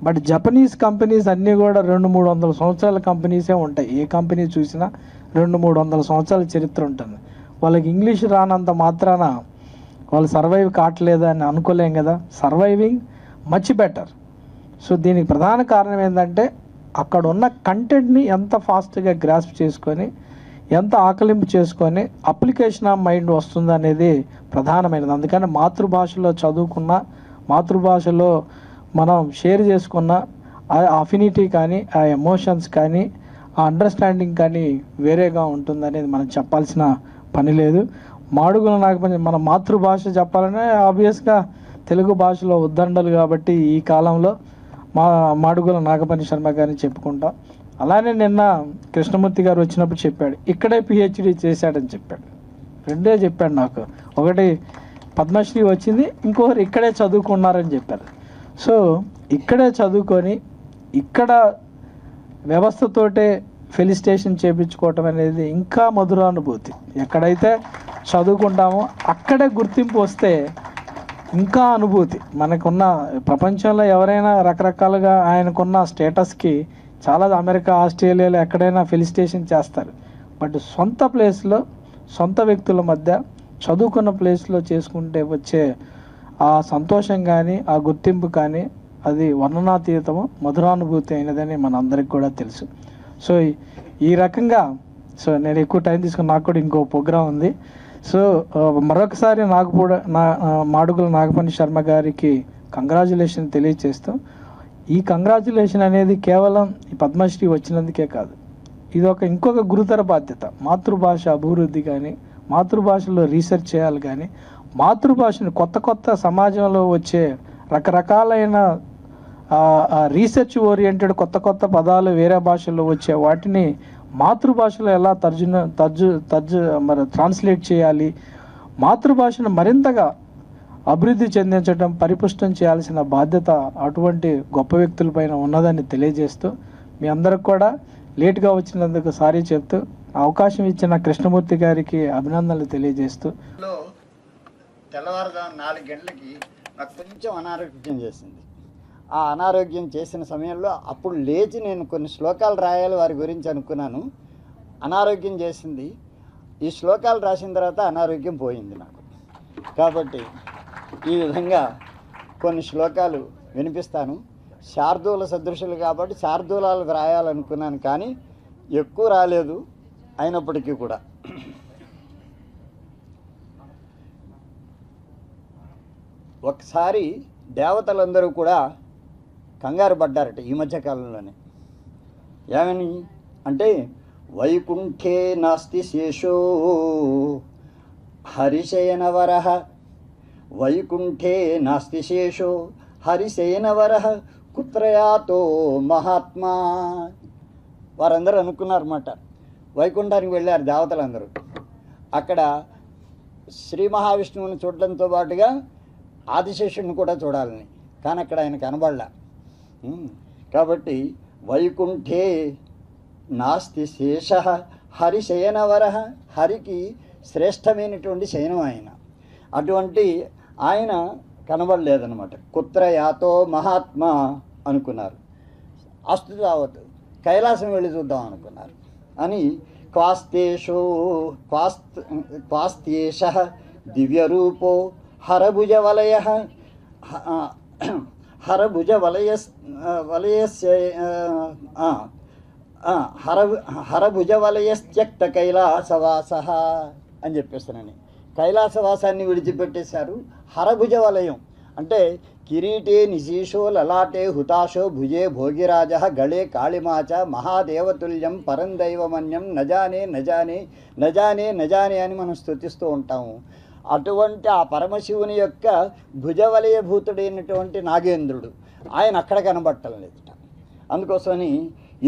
బట్ జపనీస్ కంపెనీస్ అన్నీ కూడా 200-300 సంవత్సరాల కంపెనీసే ఉంటాయి. ఏ కంపెనీ చూసినా 200-300 సంవత్సరాల చరిత్ర ఉంటుంది. వాళ్ళకి ఇంగ్లీష్ రానంత మాత్రాన వాళ్ళు సర్వైవ్ కావట్లేదా అని అనుకోలేం కదా. Surviving much better. సో దీనికి ప్రధాన కారణం ఏంటంటే అక్కడ ఉన్న కంటెంట్ని ఎంత ఫాస్ట్గా గ్రాస్ప్ చేసుకొని ఎంత ఆకలింపు చేసుకొని అప్లికేషన్ ఆఫ్ మైండ్ వస్తుంది అనేది ప్రధానమైనది. అందుకని మాతృభాషలో చదువుకున్న, మాతృభాషలో మనం షేర్ చేసుకున్న ఆ అఫినిటీ కానీ, ఆ ఎమోషన్స్ కానీ, ఆ అండర్స్టాండింగ్ కానీ వేరేగా ఉంటుందనేది మనం చెప్పాల్సిన పని లేదు. మాడుగుల నాగమణి మన మాతృభాష చెప్పాలంటే ఆబ్వియస్గా తెలుగు భాషలో ఉద్దండలు కాబట్టి ఈ కాలంలో మాడుగుల నాగమణి శర్మ గారిని చెప్పుకుంటాం. అలానే నిన్న కృష్ణమూర్తి గారు వచ్చినప్పుడు చెప్పాడు, ఇక్కడే పిహెచ్డి చేశాడని చెప్పాడు. రెండే చెప్పాడు నాకు. ఒకటి పద్మశ్రీ వచ్చింది, ఇంకొకరు ఇక్కడే చదువుకున్నారని చెప్పారు. సో ఇక్కడే చదువుకొని ఇక్కడ వ్యవస్థతోటే ఫెలిసిటేషన్ చేయించుకోవటం అనేది ఇంకా మధురానుభూతి. ఎక్కడైతే చదువుకుంటామో అక్కడే గుర్తింపు వస్తే ఇంకా అనుభూతి. మనకున్న ప్రపంచంలో ఎవరైనా రకరకాలుగా ఆయనకున్న స్టేటస్కి చాలా అమెరికా, ఆస్ట్రేలియాలో ఎక్కడైనా ఫెలిసిటేషన్ చేస్తారు. బట్ సొంత ప్లేస్లో సొంత వ్యక్తుల మధ్య చదువుకున్న ప్లేస్లో చేసుకుంటే వచ్చే ఆ సంతోషం కానీ, ఆ గుర్తింపు కానీ అది వర్ణనాతీతము, మధురానుభూతి అయినదని మనందరికి కూడా తెలుసు. సో ఈ రకంగా నేను ఎక్కువ టైం తీసుకుని నాకు కూడా ఇంకో ప్రోగ్రాం ఉంది. సో మరొకసారి నాకు కూడా మాడుగుల నాగమణి శర్మ గారికి కంగ్రాచులేషన్ తెలియజేస్తూ, ఈ కంగ్రాచులేషన్ అనేది కేవలం ఈ పద్మశ్రీ వచ్చినందుకే కాదు, ఇది ఇంకొక గురుతర బాధ్యత. మాతృభాష అభివృద్ధి కానీ, మాతృభాషలో రీసెర్చ్ చేయాలి కానీ, మాతృభాషను కొత్త సమాజంలో వచ్చే రకరకాలైన రీసెర్చ్ ఓరియంటెడ్ కొత్త పదాలు వేరే భాషల్లో వచ్చే వాటిని మాతృభాషలో ఎలా ట్రాన్స్లేట్ చేయాలి, మాతృభాషను మరింతగా అభివృద్ధి చెందించడం, పరిపుష్టం చేయాల్సిన బాధ్యత అటువంటి గొప్ప వ్యక్తులపైన ఉన్నదని తెలియజేస్తూ, మీ అందరికి కూడా లేట్గా వచ్చినందుకు సారీ చెప్తూ, అవకాశం ఇచ్చిన కృష్ణమూర్తి గారికి అభినందనలు తెలియజేస్తూ, తెల్లవారుజాము 4 గంటలకి నాకు కొంచెం అనారోగ్యం చేసింది. ఆ అనారోగ్యం చేసిన సమయంలో అప్పుడు లేచి నేను కొన్ని శ్లోకాలు రాయాలి వారి గురించి అనుకున్నాను. అనారోగ్యం చేసింది. ఈ శ్లోకాలు రాసిన తర్వాత అనారోగ్యం పోయింది నాకు. కాబట్టి ఈ విధంగా కొన్ని శ్లోకాలు వినిపిస్తాను. శార్దూల సదృశులు కాబట్టి శార్దూలాలు రాయాలనుకున్నాను, కానీ ఎక్కువ రాలేదు. అయినప్పటికీ కూడా ఒకసారి దేవతలందరూ కూడా కంగారు పడ్డారట ఈ మధ్యకాలంలోనే. ఏమని అంటే, వైకుంఠే నాస్తి శేషో హరిశయనవరః, వైకుంఠే నాస్తి శేషో హరిశయనవరః కుత్రయాతో మహాత్మా. వారందరూ అనుకున్నారన్నమాట. వైకుంఠానికి వెళ్ళారు దేవతలందరూ. అక్కడ శ్రీ మహావిష్ణువుని చూడడంతో పాటుగా ఆదిశేషుడిని కూడా చూడాలని, కానీ అక్కడ ఆయన కనబడలా. కాబట్టి వైకుంఠే నాస్తి శేష హరిశయనవరః, హరికి శ్రేష్టమైనటువంటి శయనం ఆయన. అటువంటి ఆయన కనబడలేదన్నమాట. కుత్ర యాతో మహాత్మా అనుకున్నారు. అస్తు తావత్ కైలాసం వెళ్ళి చూద్దాం అనుకున్నారు. అని క్వాస్త్యేష దివ్యరూపో హరభుజవలయ హరభుజవలయస్త్యక్త కైలాసవాస అని చెప్పేస్తానని కైలాసవాసాన్ని విడిచిపెట్టేశారు. హరభుజ వలయం అంటే కిరీటే నిశీషో లలాటే హుతాశో భుజే భోగిరాజ గళే కాళిమాచ మహాదేవతుల్యం పరందైవమన్యం నజానే నజానే నజానే నజానే అని మనం స్తుతిస్తూ ఉంటాము. అటువంటి ఆ పరమశివుని యొక్క భుజవలయభూతుడైనటువంటి నాగేంద్రుడు ఆయన అక్కడ కనబట్టలేదుట. అందుకోసమని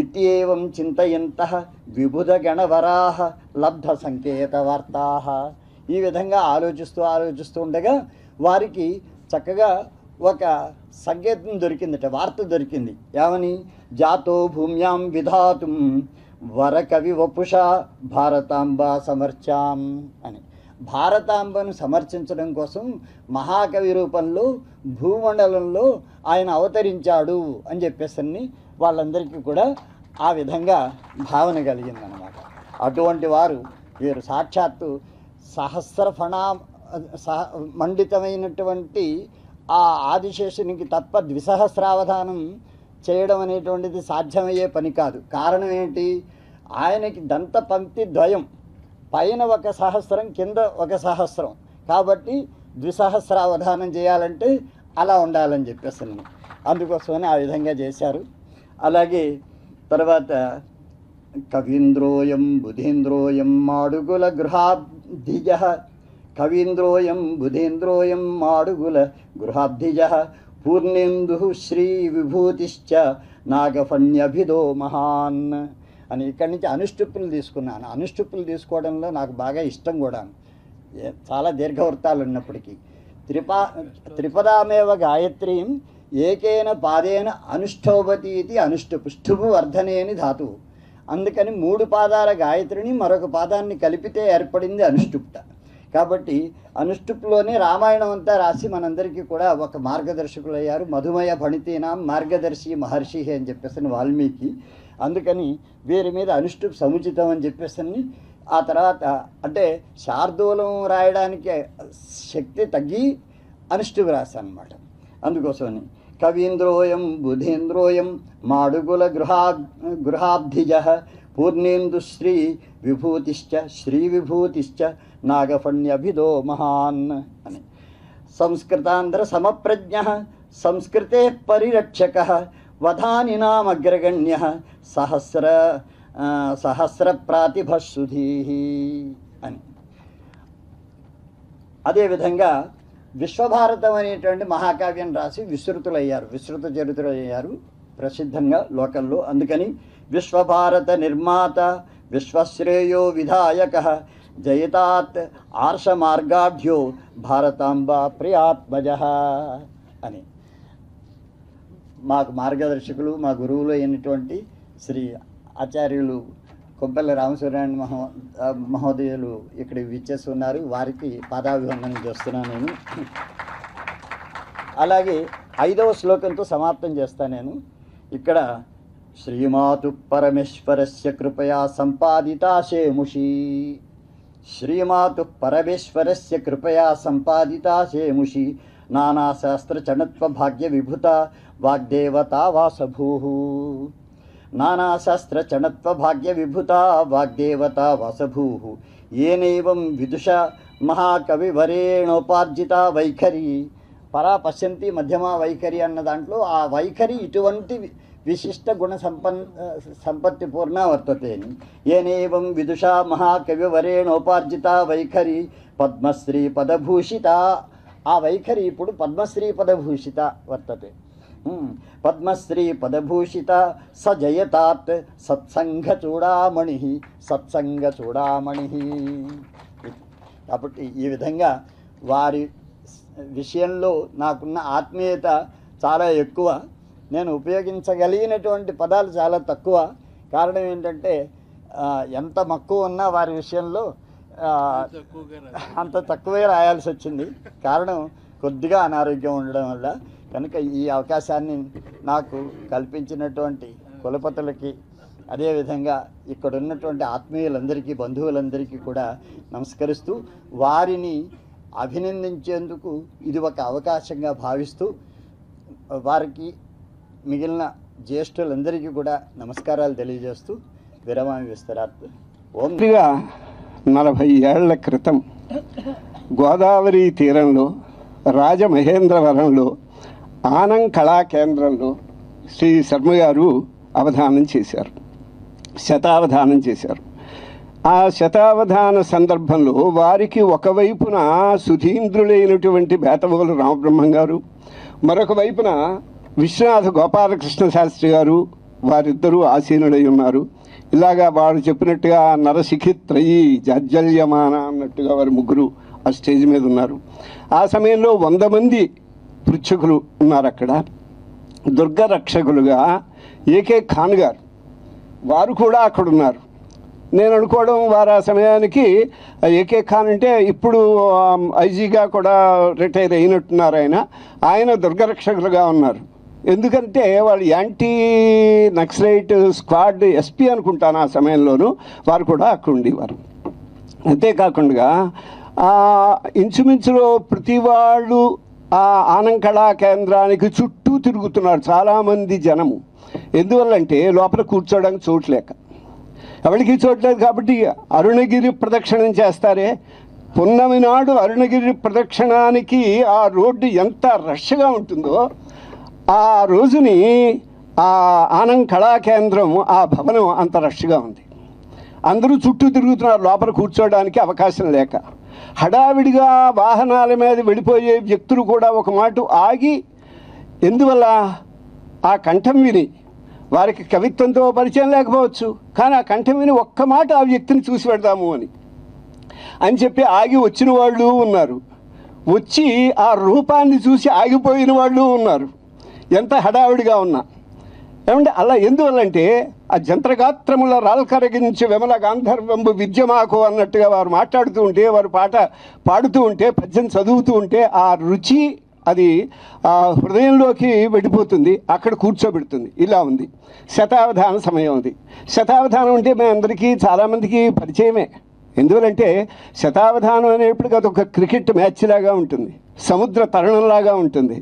ఇత్యేవం చింతయంతః విబుధ గణవరాహ లబ్ధ సంకేత వార్తాహ ఈ విధంగా ఆలోచిస్తూ ఉండగా వారికి చక్కగా ఒక సంకేతం దొరికిందట, వార్త దొరికింది. ఏమని? జాతో భూమ్యాం విధాతుం వరకవి వపుషా భారతాంబా సమర్చాం అని. భారతాంబను సమర్చించడం కోసం మహాకవి రూపంలో భూమండలంలో ఆయన అవతరించాడు అని చెప్పేసని వాళ్ళందరికీ కూడా ఆ విధంగా భావన కలిగిందనమాట. అటువంటి వారు వీరు సాక్షాత్తు మండితమైనటువంటి ఆ ఆదిశేషునికి తప్ప ద్విసహస్రావధానం చేయడం అనేటువంటిది సాధ్యమయ్యే పని కాదు. కారణం ఏంటి? ఆయనకి దంత పంక్తి ద్వయం, పైన ఒక సహస్రం కింద ఒక సహస్రం, కాబట్టి ద్విసహస్రావధానం చేయాలంటే అలా ఉండాలని చెప్పేసి అందుకోసమని ఆ విధంగా చేశారు. అలాగే తర్వాత కవీంద్రోయం బుధేంద్రోయం మాడుగుల గృహాబ్ధిజ కవీంద్రోయం బుధేంద్రోయం మాడుగుల గృహాబ్ధిజ పూర్ణేందు శ్రీ విభూతిశ్చ నాగఫణ్యభిదో మహాన్ అని ఇక్కడి నుంచి అనుష్టుప్పులు తీసుకున్నాను. అనుష్టుప్పులు తీసుకోవడంలో నాకు బాగా ఇష్టం కూడా, చాలా దీర్ఘవృత్తాలు ఉన్నప్పటికీ. త్రిపదామేవ గాయత్రీం ఏకేన పాదేన అనుష్ఠోభతి ఇది అనుష్టుపు ష్ఠుపు వర్ధనే అని ధాతువు. అందుకని 3 పాదాల గాయత్రిని మరొక పాదాన్ని కలిపితే ఏర్పడింది అనుష్టుప్త. కాబట్టి అనుష్టుప్లోనే రామాయణం అంతా రాసి మనందరికీ కూడా ఒక మార్గదర్శకులు అయ్యారు. మధుమయ భణితీనాం మార్గదర్శి మహర్షి అని చెప్పేసి వాల్మీకి. అందుకని వీరి మీద అనుష్టుప్ సముచితం అని చెప్పేసి ఆ తర్వాత అంటే శార్దూలం రాయడానికి శక్తి తగ్గి అనుష్టుప్ రాశానమాట. అందుకోసమని కవీంద్రోయం బుధేంద్రోయం మాడుగుల గృహాబ్ధిజ పూర్ణేందు శ్రీ విభూతిశ్చ నాగఫణ్యభిదో మహాన్ అని. సంస్కృతాంధ్ర సమప్రజ్ఞ సంస్కృతే పరిరక్షక వధానినామగ్రగణ్య సహస్ర ప్రాతిభసుధీ అని. అదేవిధంగా విశ్వభారతం అనేటువంటి మహాకావ్యం రాసి విస్తృత చరిత్రులయ్యారు ప్రసిద్ధంగా లోకల్లో. అందుకని విశ్వభారత నిర్మాత విశ్వశ్రేయో విధాయక జయతాత్ ఆర్షమార్గాఢ్యో భారతాంబా ప్రియాత్మజ అని మాకు మార్గదర్శకులు మా గురువులు అయినటువంటి శ్రీ ఆచార్యులు కొబ్బెల రామసూర్యాన్ని మహోదయులు ఇక్కడ విచ్చేసి ఉన్నారు. వారికి పాదాభివందనం చేస్తున్నాను నేను. అలాగే 5వ శ్లోకంతో సమాప్తం చేస్తాను నేను. ఇక్కడ శ్రీమాతు పరమేశ్వరస్య కృపయా సంపాదితాశేముషి శ్రీమాతు పరమేశ్వరస్య కృపయా సంపాదితాశేముషి నానాశాస్త్రచణత్వ భాగ్య విభుత వాగ్దేవతా వాసభూ నానాశాస్త్రచణత్వ భాగ్య విభుత వాగ్దేవతా వాసభూ ఏనైవం విదుష మహాకవివరేణోపార్జిత వైఖరి పరా పశ్యంతి మధ్యమా వైఖరి అన్న దాంట్లో ఆ వైఖరి ఇటువంటి విశిష్ట గుణ సంపత్తి పూర్ణ వర్తతే. ఏనేవం విదుషా మహాకవివరేణోపార్జిత వైఖరి పద్మశ్రీ పదభూషిత ఆ వైఖరి ఇప్పుడు పద్మశ్రీ పదభూషిత వర్తతే. పద్మశ్రీ పదభూషిత స జయతాత్ సత్సంగ చూడామణి కాబట్టి ఈ విధంగా వారి విషయంలో నాకున్న ఆత్మీయత చాలా ఎక్కువ. నేను ఉపయోగించగలిగినటువంటి పదాలు చాలా తక్కువ. కారణం ఏంటంటే ఎంత మక్కువ ఉన్నా వారి విషయంలో అంత తక్కువే రాయాల్సి వచ్చింది. కారణం కొద్దిగా అనారోగ్యం ఉండడం వల్ల. కనుక ఈ అవకాశాన్ని నాకు కల్పించినటువంటి కులపతులకి, అదేవిధంగా ఇక్కడ ఉన్నటువంటి ఆత్మీయులందరికీ, బంధువులందరికీ కూడా నమస్కరిస్తూ వారిని అభినందించేందుకు ఇది ఒక అవకాశంగా భావిస్తూ వారికి మిగిలిన జ్యేష్ఠులందరికీ కూడా నమస్కారాలు తెలియజేస్తూ విరమామి విస్తరాత్. ఓం. 40 ఏళ్ల క్రితం గోదావరి తీరంలో రాజమహేంద్రవరంలో ఆనం కళా కేంద్రంలో శ్రీ శర్మ గారు అవధానం చేశారు, శతావధానం చేశారు. ఆ శతావధాన సందర్భంలో వారికి ఒకవైపున సుధీంద్రులైనటువంటి బేతవోలు రామబ్రహ్మం గారు, మరొక వైపున విశ్వనాథ గోపాలకృష్ణ శాస్త్రి గారు, వారిద్దరూ ఆసీనులై ఉన్నారు. ఇలాగా వారు చెప్పినట్టుగా నరశిఖిత్రయి జాజ్జల్యమాన అన్నట్టుగా వారు ముగ్గురు ఆ స్టేజ్ మీద ఉన్నారు. ఆ సమయంలో 100 మంది పృచ్ఛకులు ఉన్నారు అక్కడ. దుర్గరక్షకులుగా ఏకే ఖాన్ గారు వారు కూడా అక్కడ ఉన్నారు. నేను అనుకోవడం వారు ఆ సమయానికి ఏకే ఖాన్ అంటే ఇప్పుడు ఐజీగా కూడా రిటైర్ అయినట్టున్నారు. ఆయన దుర్గరక్షకులుగా ఉన్నారు. ఎందుకంటే వాళ్ళు యాంటీ నక్సలైట్ స్క్వాడ్ ఎస్పీ అనుకుంటాను ఆ సమయంలోనూ వారు కూడా అక్కడ ఉండేవారు. అంతేకాకుండా ఇంచుమించులో ప్రతి వాళ్ళు ఆ ఆనం కళా కేంద్రానికి చుట్టూ తిరుగుతున్నారు చాలామంది జనము. ఎందువల్లంటే లోపల కూర్చోవడానికి చోట్లేక, ఎవరికి చోట్లేదు కాబట్టి అరుణగిరి ప్రదక్షిణం చేస్తారే, పున్నమి నాడు అరుణగిరి ప్రదక్షిణానికి ఆ రోడ్డు ఎంత రష్గా ఉంటుందో ఆ రోజుని ఆ ఆనం కళా కేంద్రం ఆ భవనం అంత రష్గా ఉంది. అందరూ చుట్టూ తిరుగుతున్నారు లోపల కూర్చోవడానికి అవకాశం లేక. హడావిడిగా వాహనాల మీద వెళ్ళిపోయే వ్యక్తులు కూడా ఒక మాట ఆగి, ఎందువల్ల ఆ కంఠం విని, వారికి కవిత్వంతో పరిచయం లేకపోవచ్చు కానీ ఆ కంఠం విని ఒక్క మాట ఆ వ్యక్తిని చూసి పెడదాము అని చెప్పి ఆగి వచ్చిన వాళ్ళు ఉన్నారు, వచ్చి ఆ రూపాన్ని చూసి ఆగిపోయిన వాళ్ళు ఉన్నారు. ఎంత హడావిడిగా ఉన్నా ఏమంటే అలా ఎందువల్లంటే ఆ జంత్రగాత్రముల రాల్కరగించి విమల గాంధర్వంబు విద్యమాకు అన్నట్టుగా వారు మాట్లాడుతూ ఉంటే, వారు పాట పాడుతూ ఉంటే, పద్యం చదువుతూ ఉంటే ఆ రుచి అది ఆ హృదయంలోకి వెళ్ళిపోతుంది, అక్కడ కూర్చోబెడుతుంది. ఇలా ఉంది శతావధాన సమయం. అది శతావధానం అంటే మేము అందరికీ చాలామందికి పరిచయమే. ఎందువలంటే శతావధానం అనేప్పటికీ అదొక క్రికెట్ మ్యాచ్ లాగా ఉంటుంది, సముద్ర తరుణంలాగా ఉంటుంది.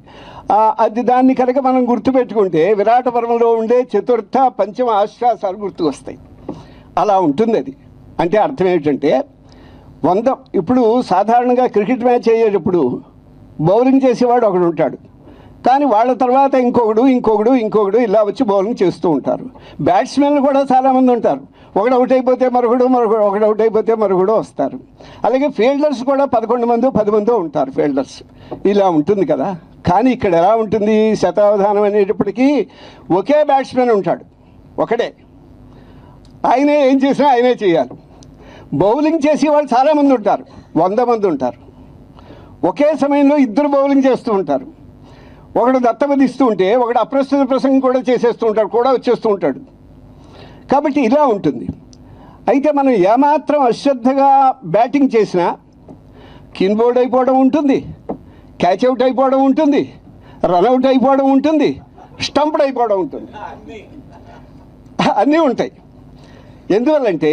అది దాన్ని కనుక మనం గుర్తుపెట్టుకుంటే విరాట పర్వంలో ఉండే చతుర్థ పంచమ ఆశ్వాసాలు గుర్తుకొస్తాయి. అలా ఉంటుంది అది. అంటే అర్థం ఏంటంటే 100 ఇప్పుడు సాధారణంగా క్రికెట్ మ్యాచ్ అయ్యేటప్పుడు బౌలింగ్ చేసేవాడు ఒకడు ఉంటాడు, కానీ వాళ్ళ తర్వాత ఇంకొకడు ఇలా వచ్చి బౌలింగ్ చేస్తూ ఉంటారు. బ్యాట్స్మెన్లు కూడా చాలామంది ఉంటారు, ఒకడు అవుట్ అయిపోతే మరొకడు అవుట్ అయిపోతే మరొకడు వస్తారు. అలాగే ఫీల్డర్స్ కూడా 11 మందో 10 మందో ఉంటారు ఫీల్డర్స్. ఇలా ఉంటుంది కదా. కానీ ఇక్కడ ఎలా ఉంటుంది శతావధానం అనేటప్పటికీ ఒకే బ్యాట్స్మెన్ ఉంటాడు, ఒకడే, ఆయనే ఏం చేసినా ఆయనే చేయాలి. బౌలింగ్ చేసే వాళ్ళు చాలామంది ఉంటారు, 100 మంది ఉంటారు. ఒకే సమయంలో 2 బౌలింగ్ చేస్తూ ఉంటారు. ఒకడు దత్తపదిస్తూ ఉంటే ఒకడు అప్రస్తుత ప్రసంగం కూడా చేసేస్తూ ఉంటాడు, కూడా వచ్చేస్తూ ఉంటాడు. కాబట్టి ఇలా ఉంటుంది. అయితే మనం ఏమాత్రం అశ్రద్ధగా బ్యాటింగ్ చేసినా కిన్బోర్డ్ అయిపోవడం ఉంటుంది, క్యాచ్ అవుట్ అయిపోవడం ఉంటుంది, రన్అవుట్ అయిపోవడం ఉంటుంది, స్టంప్డ్ అయిపోవడం ఉంటుంది, అన్నీ ఉంటాయి. ఎందువల్లంటే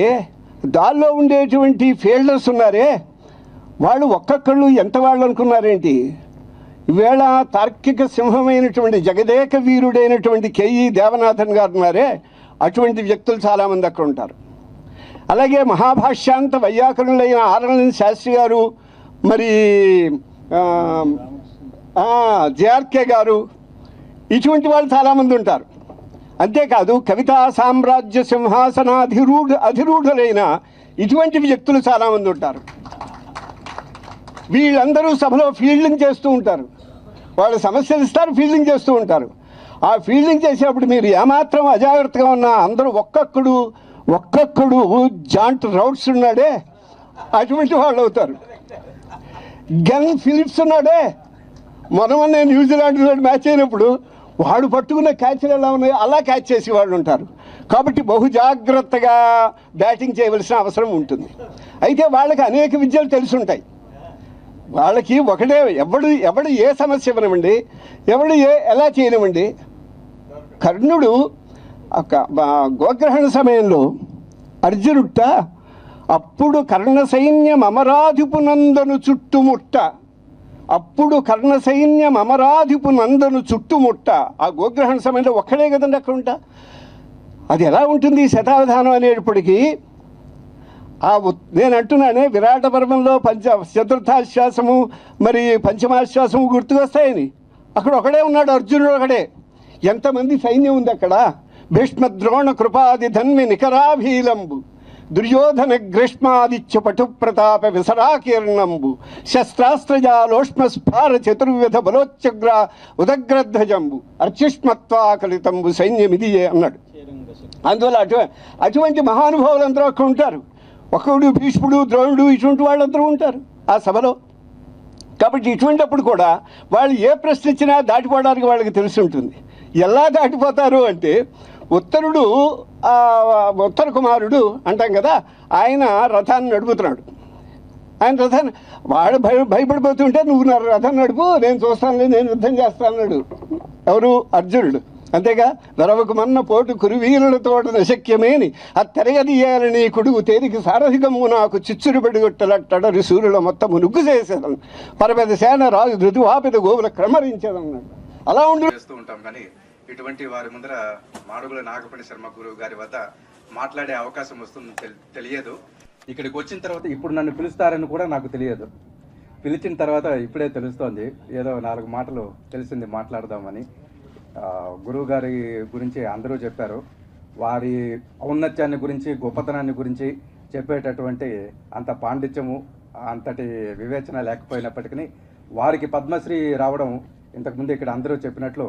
దానిలో ఉండేటువంటి ఫీల్డర్స్ ఉన్నారే వాళ్ళు ఒక్కొక్కళ్ళు ఎంత వాళ్ళు అనుకున్నారేంటి, ఈవేళ తార్కిక సింహమైనటువంటి జగదేక వీరుడైనటువంటి కేఈ దేవనాథన్ గారు ఉన్నారే, అటువంటి వ్యక్తులు చాలామంది అక్కడ ఉంటారు. అలాగే మహాభాష్యాంత వైయాకరణులైన ఆర్ఎన్ శాస్త్రి గారు, మరి జేఆర్కే గారు, ఇటువంటి వాళ్ళు చాలామంది ఉంటారు. అంతేకాదు కవితా సామ్రాజ్య అధిరూఢులైన ఇటువంటి వ్యక్తులు చాలామంది ఉంటారు. వీళ్ళందరూ సభలో ఫీల్డింగ్ చేస్తూ ఉంటారు, వాళ్ళు సమస్యలు ఇస్తారు, ఫీల్డింగ్ చేస్తూ ఉంటారు. ఆ ఫీల్డింగ్ చేసేటప్పుడు మీరు ఏమాత్రం అజాగ్రత్తగా ఉన్నా అందరూ ఒక్కొక్కడు జాయింట్ రౌట్స్ ఉన్నాడే అటువంటి వాళ్ళు అవుతారు. గన్ ఫిలిప్స్ ఉన్నాడే, మొన్న న్యూజిలాండ్లో మ్యాచ్ అయినప్పుడు వాడు పట్టుకున్న క్యాచ్లు ఎలా ఉన్నాయో అలా క్యాచ్ చేసేవాళ్ళు ఉంటారు. కాబట్టి బహు జాగ్రత్తగా బ్యాటింగ్ చేయవలసిన అవసరం ఉంటుంది. అయితే వాళ్ళకి అనేక విద్యలు తెలుసుంటాయి. వాళ్ళకి ఒకటే, ఎవడు ఏ సమస్య ఇవ్వనివ్వండి, ఎలా చేయనివ్వండి. కర్ణుడు గోగ్రహణ సమయంలో అర్జునుట్ట అప్పుడు కర్ణ సైన్యం అమరాధిపు నందను చుట్టుముట్ట, అప్పుడు కర్ణ సైన్యం అమరాధిపు నందను చుట్టుముట్ట. ఆ గోగ్రహణ సమయంలో ఒక్కడే కదండి అక్కడ ఉంటా. అది ఎలా ఉంటుంది శతావధానం అనేటప్పటికీ నేను అంటున్నానే విరాట పర్వంలో చతుర్థాశ్వాసము మరి పంచమాశ్వాసము గుర్తుకొస్తాయని. అక్కడ ఒకడే ఉన్నాడు అర్జునుడు ఒకడే. ఎంతమంది సైన్యం ఉంది అక్కడ. భీష్మద్రోణ కృపాది ధన్వి నికరాభీలంబు దుర్యోధన గ్రీష్మాదిత్య పటుప్రతాప విసరాకీర్ణంబు శస్త్రాస్త్రజాలోష్మ స్ఫార చతుర్విధ బలోచ్చగ్ర ఉదగ్రధ్వజంబు అర్చిష్మత్వాకలితంబు సైన్యమిది అన్నాడు. అందువల్ల అటువంటి మహానుభావులందరూ అక్కడ ఉంటారు. ఒకడు భీష్ముడు ద్రోణుడు ఇటువంటి వాళ్ళందరూ ఉంటారు ఆ సభలో. కాబట్టి ఇటువంటిప్పుడు కూడా వాళ్ళు ఏ ప్రశ్న ఇచ్చినా దాటిపోవడానికి వాళ్ళకి తెలిసి ఉంటుంది. ఎలా దాటిపోతారు అంటే ఉత్తర కుమారుడు అంటాం కదా, ఆయన రథాన్ని నడుపుతున్నాడు. ఆయన రథాన్ని వాడు భయపడిపోతుంటే నువ్వు నా రథం నడుపు, నేను చూస్తానులే, నేను యుద్ధం చేస్తానన్నాడు. ఎవరు? అర్జునుడు. అంతేగా దొరవకు మన్న పోటు కురువీరులతోట నశక్యమేని అది తెరగదీయాలని కొడుకు తేలికి సారథికము నాకు చిచ్చురు పెడుగొట్టలట్టడరి సూర్యుల మొత్తము నుగ్గు చేసేదను పరపెద సేన రాజు ధృతివాపిద గోవుల క్రమరించేదన్నాడు. అలా చేస్తూ ఉంటాం. కానీ ఇటువంటి వారి ముందర మాడుగుల నాగపణి శర్మ గురువు గారి వద్ద మాట్లాడే అవకాశం వస్తుంది తెలియదు. ఇక్కడికి వచ్చిన తర్వాత ఇప్పుడు నన్ను పిలుస్తారని కూడా నాకు తెలియదు. పిలిచిన తర్వాత ఇప్పుడే తెలుస్తోంది, ఏదో 4 మాటలు తెలిసింది మాట్లాడదామని. గురువు గారి గురించి అందరూ చెప్పారు. వారి ఔన్నత్యాన్ని గురించి, గొప్పతనాన్ని గురించి చెప్పేటటువంటి అంత పాండిత్యము, అంతటి వివేచన లేకపోయినప్పటికీ వారికి పద్మశ్రీ రావడం ఇంతకుముందు ఇక్కడ అందరూ చెప్పినట్లు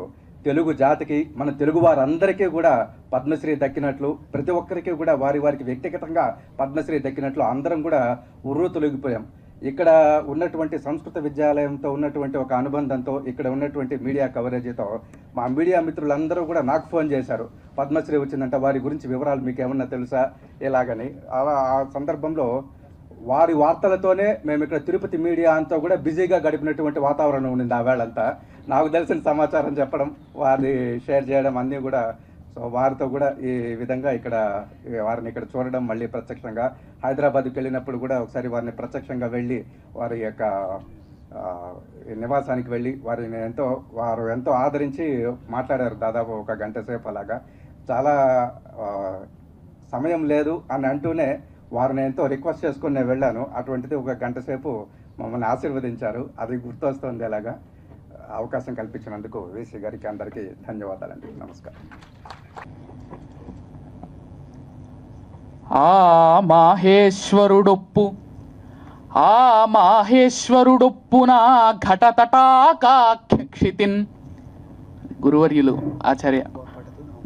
తెలుగు జాతికి, మన తెలుగు వారందరికీ కూడా పద్మశ్రీ దక్కినట్లు, ప్రతి ఒక్కరికి కూడా వారికి వ్యక్తిగతంగా పద్మశ్రీ దక్కినట్లు అందరం కూడా ఉర్రు తొలగిపోయాం. ఇక్కడ ఉన్నటువంటి సంస్కృత విద్యాలయంతో ఉన్నటువంటి ఒక అనుబంధంతో, ఇక్కడ ఉన్నటువంటి మీడియా కవరేజీతో మా మీడియా మిత్రులందరూ కూడా నాకు ఫోన్ చేశారు, పద్మశ్రీ వచ్చిందంట, వారి గురించి వివరాలు మీకు ఏమన్నా తెలుసా ఎలాగని. అలా ఆ సందర్భంలో వారి వార్తలతోనే మేము ఇక్కడ తిరుపతి మీడియా అంతా కూడా బిజీగా గడిపినటువంటి వాతావరణం ఉండింది. ఆ వేళంతా నాకు తెలిసిన సమాచారం చెప్పడం, వారిని షేర్ చేయడం అన్నీ కూడా. సో వారితో కూడా ఈ విధంగా వారిని ఇక్కడ చూడడం, మళ్ళీ ప్రత్యక్షంగా హైదరాబాద్కి వెళ్ళినప్పుడు కూడా ఒకసారి వారిని ప్రత్యక్షంగా వెళ్ళి వారి యొక్క నివాసానికి వెళ్ళి వారు ఎంతో ఆదరించి మాట్లాడారు. దాదాపు 1 గంట సేపు అలాగా. చాలా సమయం లేదు అని అంటూనే వారిని ఎంతో రిక్వెస్ట్ చేసుకుని నేను వెళ్ళాను. అటువంటిది 1 గంట సేపు మమ్మల్ని ఆశీర్వదించారు. అది గుర్తొస్తుంది. అలాగా అవకాశం కల్పించినందుకు వీసీ గారికి అందరికీ ధన్యవాదాలండి. నమస్కారం. మాహేశ్వరుడొప్పునా ఘటతటాకాక్షితిన్. గురువర్యులు ఆచార్య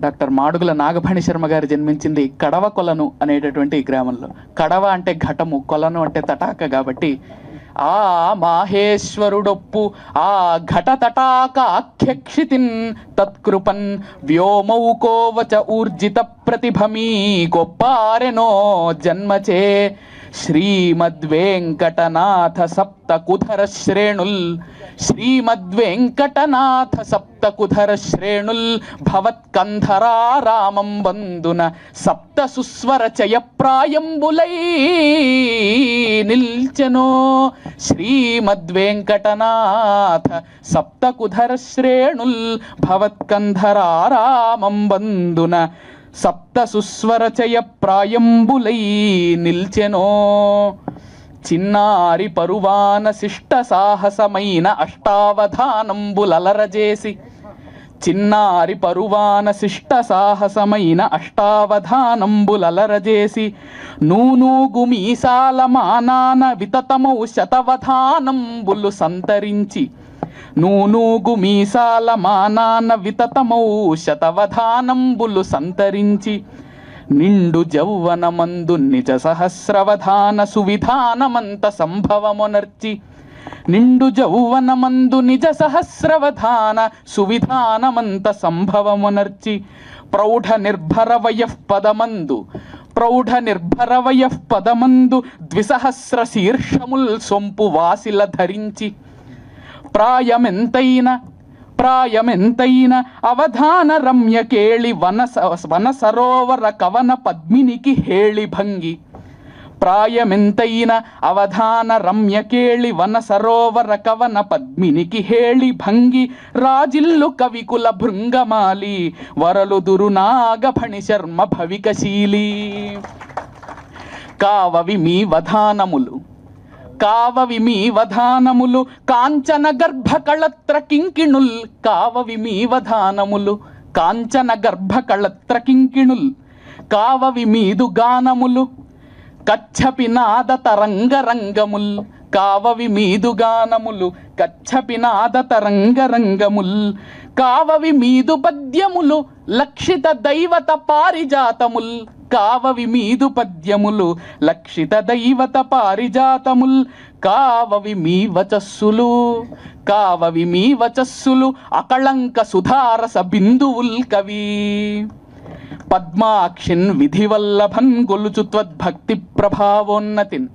డాక్టర్ మాడుగుల నాగపణి శర్మ గారు జన్మించింది కడవ కొలను అనేటటువంటి గ్రామంలో. కడవ అంటే ఘటము, కొలను అంటే తటాక. కాబట్టి ఆ మాహేశ్వరుడొప్పు ఆ ఘటతటాక అఖ్యక్షితిన్ తత్కృపన్ వ్యోమౌకోవచ ఊర్జిత ప్రతిభమీ గొప్పారెనో జన్మచే శ్రీమద్వేంకటనాథ సప్తకుధర శ్రేణుల్ శ్రీమద్వేంకటనాథ సప్తకుధర శ్రేణుల్ భవత్కంధరారామం వందున సప్త సుస్వర చయప్రాయంబులై నిల్చెనో. శ్రీమద్వేంకటనాథ సప్తకుధర శ్రేణుల్ భవత్కంధరారామం వందున సప్త సుస్వరచయ ప్రాయంబులై నిల్చెనో. చిన్నారి పరువాన శిష్ట సాహసమైన అష్టావధానంబులలరజేసి, చిన్నారి పరువాన శిష్ట సాహసమైన అష్టావధానంబులలరజేసి నూనూగు మీసాల మానాన వితతమౌ శతవధానంబులు సంతరించి, నూనూగు మీసాల మానాన వితతమౌ శతవధానంబులు సంతరించి నిండు జౌవనమందు నిజ సహస్రవధాన సువిధానమంత సంభవమునర్చి, నిండు జౌవనమందు నిజ సహస్రవధాన సువిధానమంత సంభవమునర్చి ప్రౌఢ నిర్భర వయఃపదమందు, ప్రౌఢ నిర్భర వయఃపదమందు ద్విసహస్ర శీర్షముల్ సొంపు వాసిల ధరించి, ప్రాయమెంతైన అవధాన రమ్య కేళి వన సరోవర కవన పద్మినికి హేళి భంగి. ప్రాయమెంతైన అవధాన రమ్య కేళి వన సరోవర కవన పద్మినికి హేళి భంగి. రాజిల్లు కవికుల భృంగమాలి వరలు దురునాగఫణి శర్మ భవికశీలి. కావవి మీ వధానములు కావవి మీ వధానములు కాంచన గర్భ కళత్ర కింకిణుల్. కావవి మీ వధానములు కాంచన గర్భ కళత్ర కింకిణుల్. కావవి మీదు గానములు కచ్చపినాద తరంగరంగముల్. కావవి మీదు గానములు కచ్చపినాద తరంగరంగముల్. కావవి మీదు పద్యములు లక్షిత దైవత పారిజాతముల్. కావవి మీదు పద్యములు లక్షిత దైవత పారిజాతముల్. కావవి మీ వచస్సులు కావవి మీ వచస్సులు అకళంక సుధారస బిందువుల్ కవి. పద్మాక్షిన్ విధివల్లభన్ గొలుచు త్వద్భక్తి ప్రభావోన్నతిన్.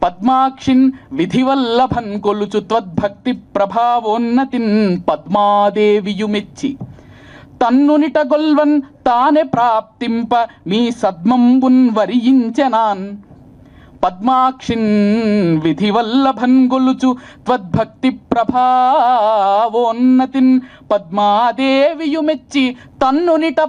పద్మాక్షిన్ విధివల్లభన్ కొలుచు త్వద్భక్తి ప్రభావోన్నతిన్. పద్మాదేవియు మెచ్చి తన్నునిట గొల్వన్ తానే ప్రాప్తింప మీ సద్మంబున్ వరించెనాన్. పద్మాక్షిన్ విధివల్లభన్ గొలుచు త్వద్భక్తి ప్రభావోన్నతిన్. పద్మాదేవియు మెచ్చి తన్నునిట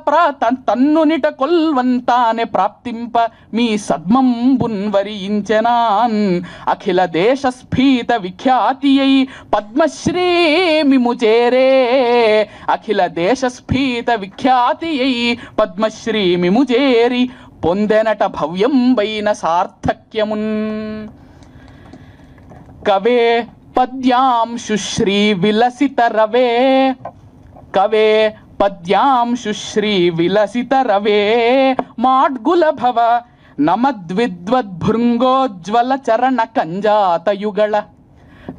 కొల్వన్ తానే ప్రాప్తింప మీ సద్మంబున్ వరించెనాన్. అఖిల దేశ స్ఫీత విఖ్యాతి అయి పద్మశ్రీ మిము చేరే. అఖిల దేశ స్ఫీత విఖ్యాతి అయి పద్మశ్రీ మిము చేరి పొందెనట భవ్యంబైన సార్థక్యమున్. కవే పద్యాంశు శ్రీ విలసిత రవే. కవే పద్యాంశు శ్రీ విలసిత రవే. మాడ్గుల భవ నమద్విద్వద్భృంగోజ్వల చరణ కంజాతయుగళ.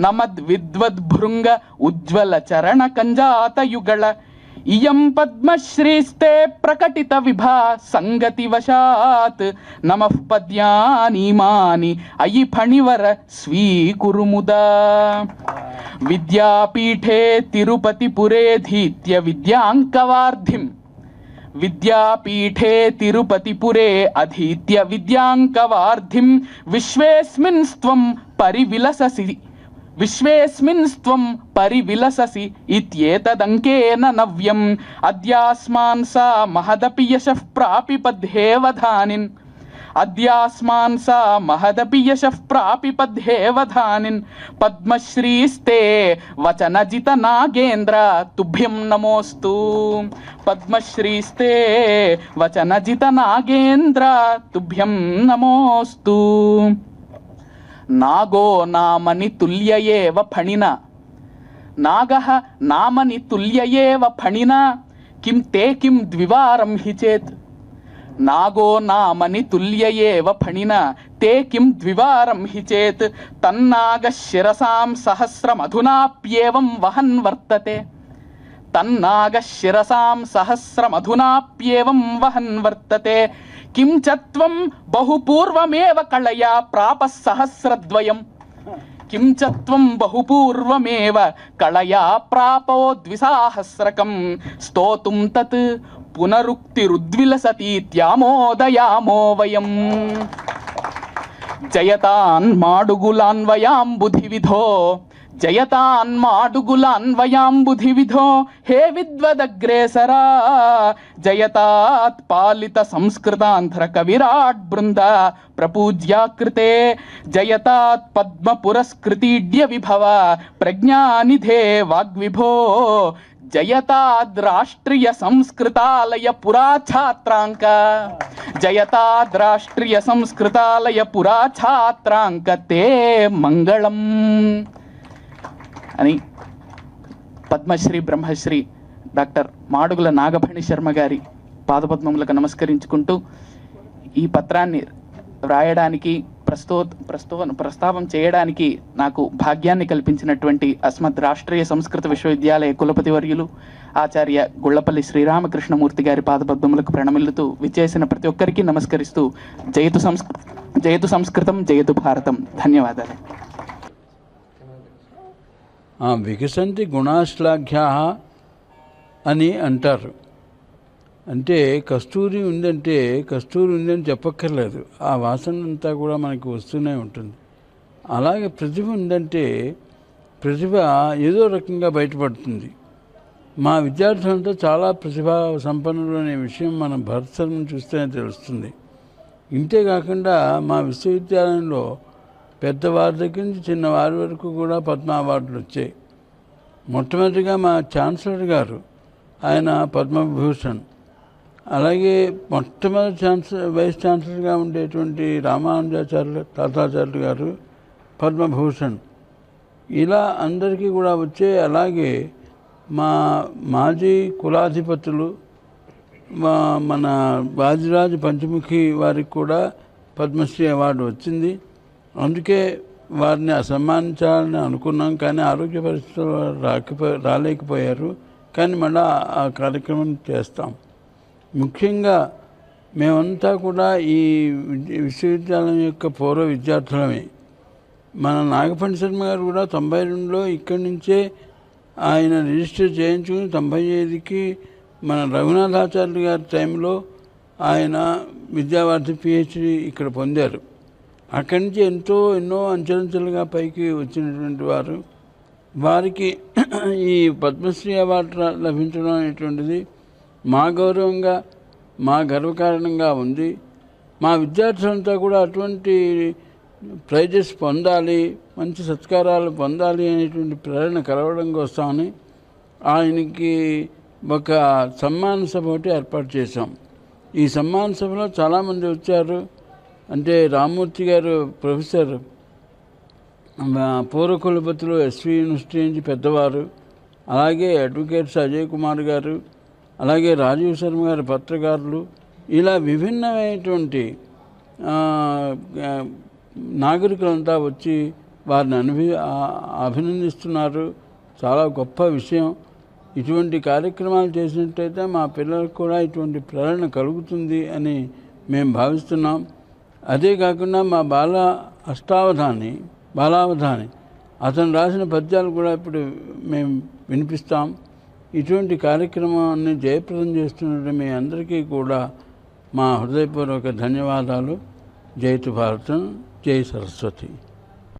నమద్విద్వద్భృంగ ఉజ్వల చరణ కంజాతయుగళ. ఇయం పద్మశ్రీస్తే ప్రకటిత విభా సంగతి వశాత్. నమః పద్యానీమాని అయి ఫణివర స్వీకురుముదా. విద్యాపీఠే తిరుపతిపురేధీత్య విద్యాంకవార్ధిం. విద్యాపీఠే తిరుపతిపురే అధీత్య విద్యాంకవార్ధిం. విశ్వేస్మిన్ స్త్వం పరివిలససి విశ్వేస్మిన్ స్త్వం పరివిలససి ఇత్యేతదంకేన నవ్యం. అద్యాస్మాన్ సా మహదపి యశః ప్రాపిపద్హేవధానిన్. అద్యాస్మాన్ సా మహదపి యశః ప్రాపిపద్హేవధానిన్. పద్మశ్రీస్తే వచనజిత నాగేంద్ర తుభ్యం నమోస్తు. పద్మశ్రీస్తే వచనజిత నాగేంద్ర తుభ్యం నమోస్తు. నాగో నామని తుల్యయేవ ఫణిన. నాగః నామని తుల్యయేవ ఫణిన. కిం తే కిం ద్వివారం హి చేత్. నాగో నామని తుల్యయేవ ఫణిన తే కిం ద్వివారం హి చేత్. తన్నాగ శిరసాం సహస్రమధునాప్యేవం వహన్ వర్తతే. తన్నాగ శిరసాం సహస్రమధునాప్యేవం వహన్ వర్తతే. కిం చ త్వం బహుపూర్వమేవ కళయా ప్రాప సహస్రద్వయం. కిం చ త్వం బహుపూర్వమేవ కళయా ప్రాపో ద్విసాహస్రకం. స్తోతుం తత్ పునరుక్తిరుద్విలసతీత్యామోదయామో వయం. జయతాన్మాడుగులాన్వయాంబుధి విధో. జయతాన్మాడుగులాన్వయాంబుధి విధో. హే విద్వదగ్రేసరా. జయతాత్ పాలిత సంస్కృతాంధ్ర కవిరాట్ బృంద ప్రపూజ్యాకృతే. జయతాత్ పద్మ పురస్కృతీడ్య విభవ ప్రజ్ఞానిధే వాగ్విభో. జయతాద్ రాష్ట్రీయ సంస్కృతాలయ పురాఛాత్రాంక. జయతాద్ రాష్ట్రీయ సంస్కృతాలయ పురాఛాత్రాంక తే మంగళం అని పద్మశ్రీ బ్రహ్మశ్రీ డాక్టర్ మాడుగుల నాగఫణి శర్మ గారి పాదపద్మములకు నమస్కరించుకుంటూ ఈ పత్రాన్ని వ్రాయడానికి ప్రస్తావం చేయడానికి నాకు భాగ్యాన్ని కల్పించినటువంటి అస్మద్ రాష్ట్రీయ సంస్కృత విశ్వవిద్యాలయ కులపతి వర్యులు ఆచార్య గుళ్లపల్లి శ్రీరామకృష్ణమూర్తి గారి పాదపద్మములకు ప్రణమిల్లుతూ విచ్చేసిన ప్రతి ఒక్కరికి నమస్కరిస్తూ జయతు సంస్కృతం జయతు భారతం. ధన్యవాదాలు. వికసంతి గుణాశ్లాఘ్యాः అని అంటారు. అంటే కస్తూరి ఉందని చెప్పక్కర్లేదు, ఆ వాసన అంతా కూడా మనకి వస్తూనే ఉంటుంది. అలాగే ప్రతిభ ఉందంటే ప్రతిభ ఏదో రకంగా బయటపడుతుంది. మా విద్యార్థులంతా చాలా ప్రతిభా సంపన్నులు అనే విషయం మనం భరతను చూస్తేనే తెలుస్తుంది. ఇంతేకాకుండా మా విశ్వవిద్యాలయంలో పెద్దవారి దగ్గర నుంచి చిన్నవారి వరకు కూడా పద్మ అవార్డులు వచ్చాయి. మొట్టమొదటిగా మా ఛాన్సలర్ గారు ఆయన పద్మభూషణ్, అలాగే మొట్టమొదటి వైస్ ఛాన్సలర్గా ఉండేటువంటి రామానుజాచార్యులు తాతాచార్యులు గారు పద్మభూషణ్. ఇలా అందరికీ కూడా వచ్చే. అలాగే మా మాజీ కులాధిపతులు మన వాజిరాజు పంచముఖి వారికి కూడా పద్మశ్రీ అవార్డు వచ్చింది. అందుకే వారిని సన్మానించాలని అనుకున్నాం, కానీ ఆరోగ్య పరిస్థితులు రాలేకపోయారు. కానీ మళ్ళీ ఆ కార్యక్రమం చేస్తాం. ముఖ్యంగా మేమంతా కూడా ఈ విశ్వవిద్యాలయం యొక్క పూర్వ విద్యార్థులమే. మన నాగపండి శర్మ గారు కూడా 92లో ఇక్కడి నుంచే ఆయన రిజిస్టర్ చేయించుకుని 95కి మన రఘునాథాచార్యులు గారి టైంలో ఆయన విద్యావార్ధి పిహెచ్డి ఇక్కడ పొందారు. అక్కడి నుంచి ఎన్నో అంచెలంచెలుగా పైకి వచ్చినటువంటి వారు. వారికి ఈ పద్మశ్రీ అవార్డు లభించడం అనేటువంటిది మా గౌరవంగా, మా గర్వకారణంగా ఉంది. మా విద్యార్థులంతా కూడా అటువంటి ప్రైజెస్ పొందాలి, మంచి సత్కారాలు పొందాలి అనేటువంటి ప్రేరణ కలవడం కోసమని ఆయనకి ఒక సన్మాన సభ ఒకటి ఏర్పాటు చేశాం. ఈ సన్మాన సభలో చాలామంది వచ్చారు. అంటే రామ్మూర్తి గారు ప్రొఫెసర్, పూర్వ కులపతులు ఎస్వి యూనివర్సిటీ నుంచి పెద్దవారు, అలాగే అడ్వకేట్స్ అజయ్ కుమార్ గారు, అలాగే రాజీవ్ శర్మ గారు పత్రకారులు, ఇలా విభిన్నమైనటువంటి నాగరికులంతా వచ్చి వారిని అభినందిస్తున్నారు. చాలా గొప్ప విషయం. ఇటువంటి కార్యక్రమాలు చేసినట్టయితే మా పిల్లలకు కూడా ఇటువంటి ప్రేరణ కలుగుతుంది అని మేము భావిస్తున్నాం. అదే కాకుండా మా బాలావధాని అతను రాసిన పద్యాలు కూడా ఇప్పుడు మేము వినిపిస్తాం. ఇటువంటి కార్యక్రమాన్ని జయప్రదం చేస్తున్న మీ అందరికీ కూడా మా హృదయపూర్వక ధన్యవాదాలు. జై భారతం, జై సరస్వతి.